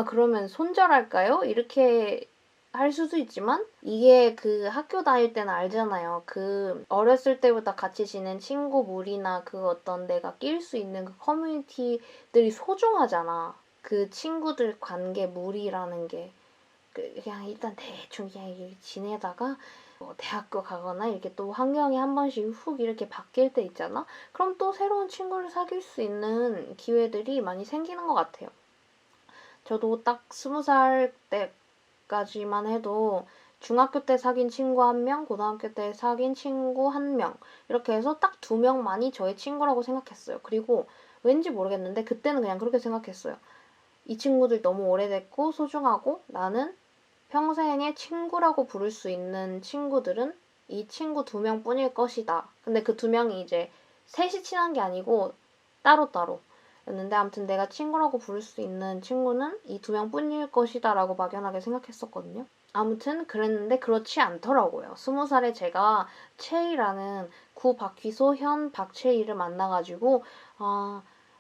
그러면 손절할까요? 이렇게 할 수도 있지만 이게 그 학교 다닐 때는 알잖아요. 그 어렸을 때부터 같이 지낸 친구 무리나 그 어떤 내가 낄 수 있는 그 커뮤니티들이 소중하잖아. 그 친구들 관계 무리라는 게. 그냥 일단 대충 그냥 이렇게 지내다가 뭐 대학교 가거나 이렇게 또 환경이 한 번씩 훅 이렇게 바뀔 때 있잖아? 그럼 또 새로운 친구를 사귈 수 있는 기회들이 많이 생기는 것 같아요. 저도 딱 20살 때까지만 해도 중학교 때 사귄 친구 1명, 고등학교 때 사귄 친구 1명 이렇게 해서 딱 2명만이 저의 친구라고 생각했어요. 그리고 왠지 모르겠는데 그때는 그냥 그렇게 생각했어요. 이 친구들 너무 오래됐고 소중하고 나는 평생의 친구라고 부를 수 있는 친구들은 이 친구 2명뿐일 것이다. 근데 그 2명이 이제 셋이 친한 게 아니고 따로따로 였는데 아무튼 내가 친구라고 부를 수 있는 친구는 이 2명뿐일 것이다 라고 막연하게 생각했었거든요. 아무튼 그랬는데 그렇지 않더라고요. 20살에 제가 채이라는 구 박휘소 현 박채이를 만나가지고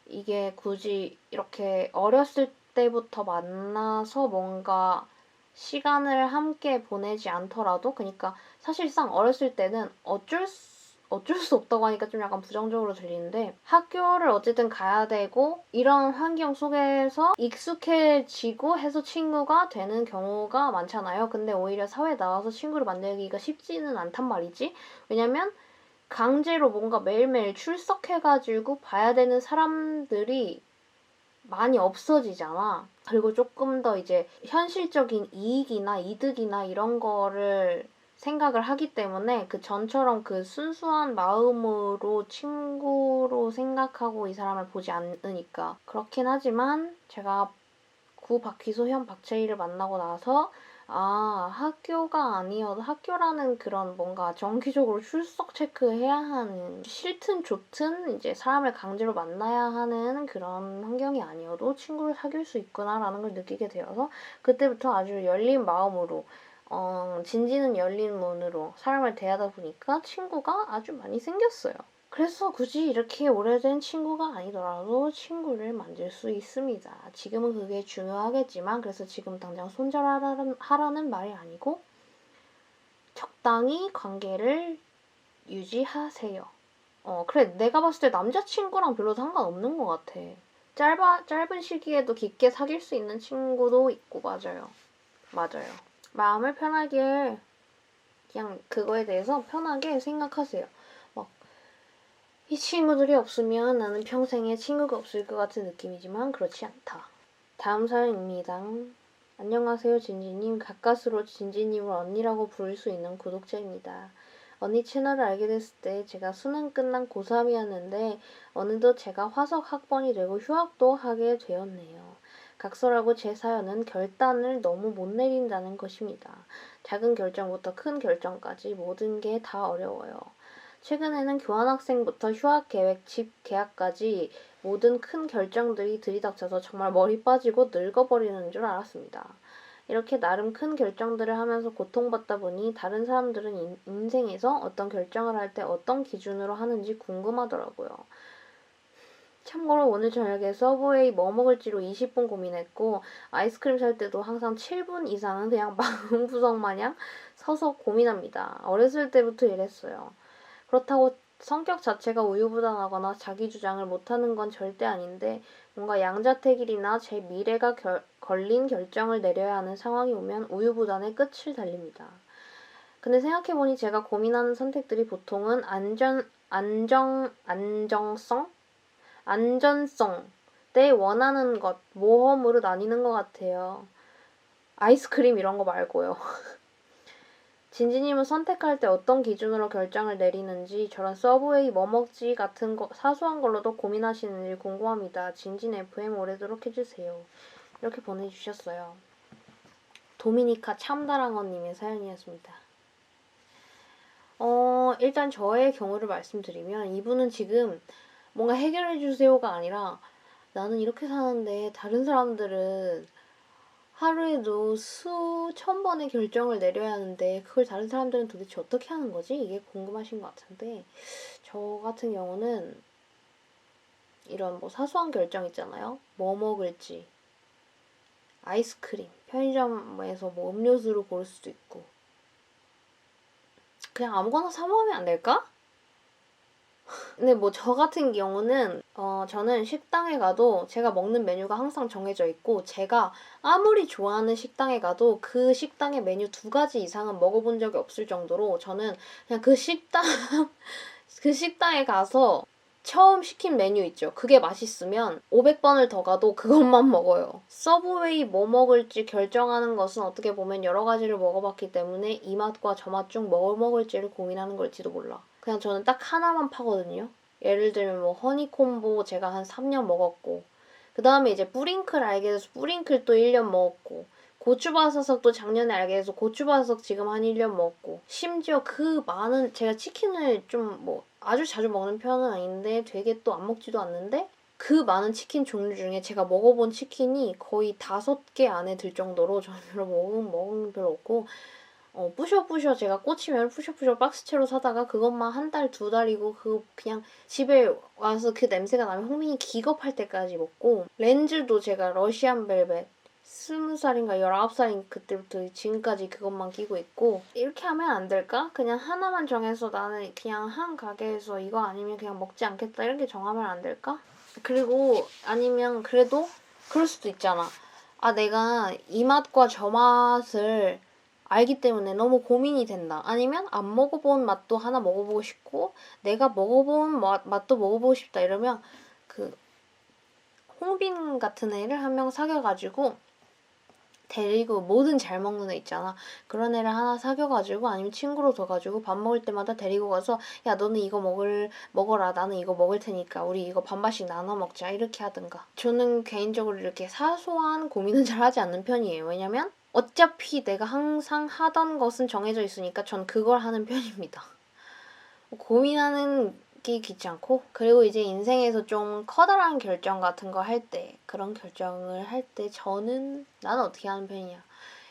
이게 굳이 이렇게 어렸을 때부터 만나서 뭔가 시간을 함께 보내지 않더라도 그러니까 사실상 어렸을 때는 어쩔 수 없다고 하니까 좀 약간 부정적으로 들리는데 학교를 어쨌든 가야 되고 이런 환경 속에서 익숙해지고 해서 친구가 되는 경우가 많잖아요. 근데 오히려 사회에 나와서 친구를 만들기가 쉽지는 않단 말이지. 왜냐면 강제로 뭔가 매일매일 출석해가지고 봐야 되는 사람들이 많이 없어지잖아. 그리고 조금 더 이제 현실적인 이익이나 이득이나 이런 거를 생각을 하기 때문에 그 전처럼 그 순수한 마음으로 친구로 생각하고 이 사람을 보지 않으니까. 그렇긴 하지만 제가 구 박희소 현 박채희를 만나고 나서 학교가 아니어도 학교라는 그런 뭔가 정기적으로 출석 체크해야 하는 싫든 좋든 이제 사람을 강제로 만나야 하는 그런 환경이 아니어도 친구를 사귈 수 있구나라는 걸 느끼게 되어서 그때부터 아주 열린 마음으로 진지는 열린 문으로 사람을 대하다 보니까 친구가 아주 많이 생겼어요. 그래서 굳이 이렇게 오래된 친구가 아니더라도 친구를 만들 수 있습니다. 지금은 그게 중요하겠지만 그래서 지금 당장 손절하라는 말이 아니고 적당히 관계를 유지하세요. 그래 내가 봤을 때 남자친구랑 별로 상관없는 것 같아. 짧은 시기에도 깊게 사귈 수 있는 친구도 있고 맞아요. 마음을 편하게 그냥 그거에 대해서 편하게 생각하세요. 이 친구들이 없으면 나는 평생에 친구가 없을 것 같은 느낌이지만 그렇지 않다. 다음 사연입니다. 안녕하세요 진지님. 가까스로 진지님을 언니라고 부를 수 있는 구독자입니다. 언니 채널을 알게 됐을 때 제가 수능 끝난 고3이었는데 어느덧 제가 화석 학번이 되고 휴학도 하게 되었네요. 각설하고 제 사연은 결단을 너무 못 내린다는 것입니다. 작은 결정부터 큰 결정까지 모든 게 다 어려워요. 최근에는 교환학생부터 휴학 계획, 집 계약까지 모든 큰 결정들이 들이닥쳐서 정말 머리 빠지고 늙어버리는 줄 알았습니다. 이렇게 나름 큰 결정들을 하면서 고통받다 보니 다른 사람들은 인생에서 어떤 결정을 할 때 어떤 기준으로 하는지 궁금하더라고요. 참고로 오늘 저녁에 서브웨이 뭐 먹을지로 20분 고민했고 아이스크림 살 때도 항상 7분 이상은 그냥 마음구석 마냥 서서 고민합니다. 어렸을 때부터 이랬어요. 그렇다고 성격 자체가 우유부단하거나 자기 주장을 못하는 건 절대 아닌데 뭔가 양자택일이나 제 미래가 걸린 결정을 내려야 하는 상황이 오면 우유부단의 끝을 달립니다. 근데 생각해보니 제가 고민하는 선택들이 보통은 안전성, 내 원하는 것, 모험으로 나뉘는 것 같아요. 아이스크림 이런 거 말고요. 진지님은 선택할 때 어떤 기준으로 결정을 내리는지 저런 서브웨이 뭐 먹지 같은 거 사소한 걸로도 고민하시는지 궁금합니다. 진진 FM 오래도록 해주세요. 이렇게 보내주셨어요. 도미니카 참다랑어님의 사연이었습니다. 일단 저의 경우를 말씀드리면 이분은 지금 뭔가 해결해주세요가 아니라 나는 이렇게 사는데 다른 사람들은 하루에도 수천 번의 결정을 내려야 하는데 그걸 다른 사람들은 도대체 어떻게 하는 거지? 이게 궁금하신 것 같은데 저 같은 경우는 이런 뭐 사소한 결정 있잖아요. 뭐 먹을지, 아이스크림, 편의점에서 뭐 음료수를 고를 수도 있고 그냥 아무거나 사 먹으면 안 될까? 근데 뭐 저 같은 경우는 저는 식당에 가도 제가 먹는 메뉴가 항상 정해져 있고 제가 아무리 좋아하는 식당에 가도 그 식당의 메뉴 2가지 이상은 먹어본 적이 없을 정도로 저는 그냥 그 식당 그 식당에 가서 처음 시킨 메뉴 있죠. 그게 맛있으면 500번을 더 가도 그것만 먹어요. 서브웨이 뭐 먹을지 결정하는 것은 어떻게 보면 여러 가지를 먹어봤기 때문에 이 맛과 저 맛 중 뭘 먹을지를 고민하는 걸지도 몰라. 그냥 저는 딱 하나만 파거든요. 예를 들면 뭐 허니콤보 제가 한 3년 먹었고 그 다음에 이제 뿌링클 알게 돼서 뿌링클 또 1년 먹었고 고추바사삭도 작년에 알게 돼서 고추바사삭 지금 한 1년 먹었고 심지어 그 많은 제가 치킨을 좀 뭐 아주 자주 먹는 편은 아닌데 되게 또 안 먹지도 않는데 그 많은 치킨 종류 중에 제가 먹어본 치킨이 거의 5개 안에 들 정도로 저는 별로 먹은 게 별로 없고 뿌셔뿌셔 제가 꽂히면 뿌셔뿌셔 박스채로 사다가 그것만 한 달, 2달이고 그냥 집에 와서 그 냄새가 나면 흥민이 기겁할 때까지 먹고 렌즈도 제가 러시안 벨벳 20살인가 19살인 그때부터 지금까지 그것만 끼고 있고 이렇게 하면 안 될까? 그냥 하나만 정해서 나는 그냥 한 가게에서 이거 아니면 그냥 먹지 않겠다 이렇게 정하면 안 될까? 그리고 아니면 그래도 그럴 수도 있잖아. 아 내가 이 맛과 저 맛을 알기 때문에 너무 고민이 된다. 아니면 안 먹어본 맛도 하나 먹어보고 싶고 내가 먹어본 맛도 먹어보고 싶다 이러면 그 홍빈 같은 애를 한 명 사귀어가지고 데리고 뭐든 잘 먹는 애 있잖아. 그런 애를 하나 사귀어가지고 아니면 친구로 둬가지고 밥 먹을 때마다 데리고 가서 야 너는 이거 먹어라 나는 이거 먹을 테니까 우리 이거 반반씩 나눠 먹자 이렇게 하든가. 저는 개인적으로 이렇게 사소한 고민은 잘 하지 않는 편이에요. 왜냐면 어차피 내가 항상 하던 것은 정해져 있으니까 전 그걸 하는 편입니다. 고민하는 게 귀찮고 그리고 이제 인생에서 좀 커다란 결정 같은 거 할 때 그런 결정을 할 때 나는 어떻게 하는 편이냐.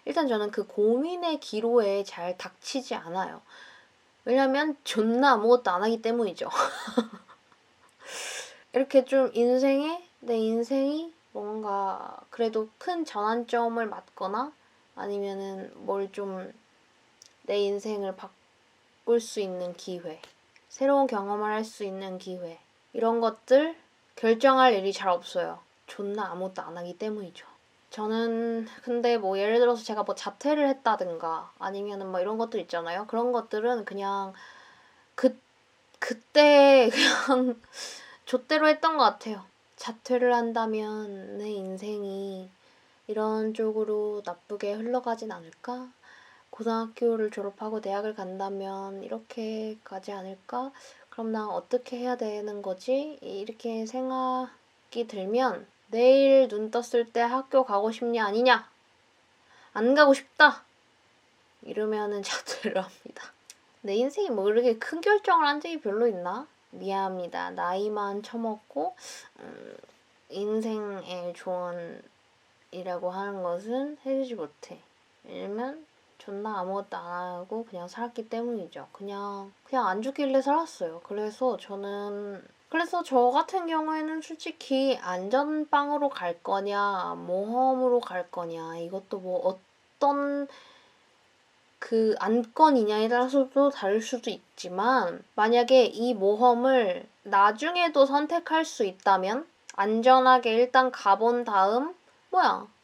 일단 저는 그 고민의 기로에 잘 닥치지 않아요. 왜냐면 존나 아무것도 안 하기 때문이죠. 이렇게 좀 내 인생이 뭔가 그래도 큰 전환점을 맞거나 아니면은 뭘 좀 내 인생을 바꿀 수 있는 기회 새로운 경험을 할 수 있는 기회 이런 것들 결정할 일이 잘 없어요. 존나 아무것도 안 하기 때문이죠. 저는 근데 뭐 예를 들어서 제가 뭐 자퇴를 했다든가 아니면은 뭐 이런 것들 있잖아요. 그런 것들은 그냥 그때 그냥 좆대로 했던 것 같아요. 자퇴를 한다면 내 인생이 이런 쪽으로 나쁘게 흘러가진 않을까? 고등학교를 졸업하고 대학을 간다면 이렇게 가지 않을까? 그럼 나 어떻게 해야 되는 거지? 이렇게 생각이 들면 내일 눈 떴을 때 학교 가고 싶냐 아니냐? 안 가고 싶다! 이러면은 자퇴를 합니다. 내 인생이 뭐 그렇게 큰 결정을 한 적이 별로 있나? 미안합니다. 나이만 처먹고 인생의 조언이라고 하는 것은 해주지 못해. 왜냐면 존나 아무것도 안 하고 그냥 살았기 때문이죠. 그냥 안 죽길래 살았어요. 그래서 저 같은 경우에는 솔직히 안전빵으로 갈 거냐, 모험으로 갈 거냐, 이것도 뭐 어떤 그 안건이냐에 따라서도 다를 수도 있지만 만약에 이 모험을 나중에도 선택할 수 있다면 안전하게 일단 가본 다음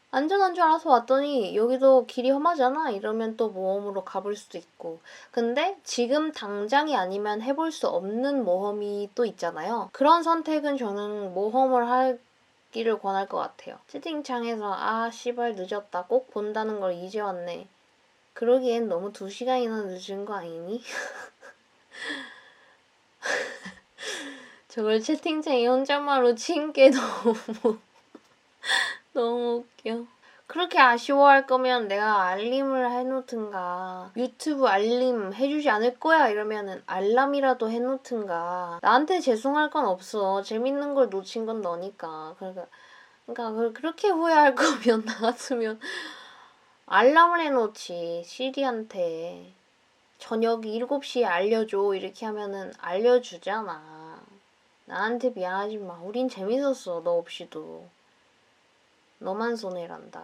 안전한 줄 알아서 왔더니 여기도 길이 험하잖아 이러면 또 모험으로 가볼 수도 있고 근데 지금 당장이 아니면 해볼 수 없는 모험이 또 있잖아요. 그런 선택은 저는 모험을 하기를 권할 것 같아요. 채팅창에서 아 씨발 늦었다 꼭 본다는 걸 이제 왔네 그러기엔 너무 2시간이나 늦은 거 아니니? 저걸 채팅창에 혼잣말로 친 게 너무 웃겨. 그렇게 아쉬워할 거면 내가 알림을 해놓든가 유튜브 알림 해주지 않을 거야 이러면은 알람이라도 해놓든가 나한테 죄송할 건 없어. 재밌는 걸 놓친 건 너니까. 그러니까 그러니까 그렇게 후회할 거면 나 같으면 알람을 해놓지. 시리한테 저녁 7시에 알려줘 이렇게 하면은 알려주잖아. 나한테 미안하지만 우린 재밌었어. 너 없이도. 너만 손해란다.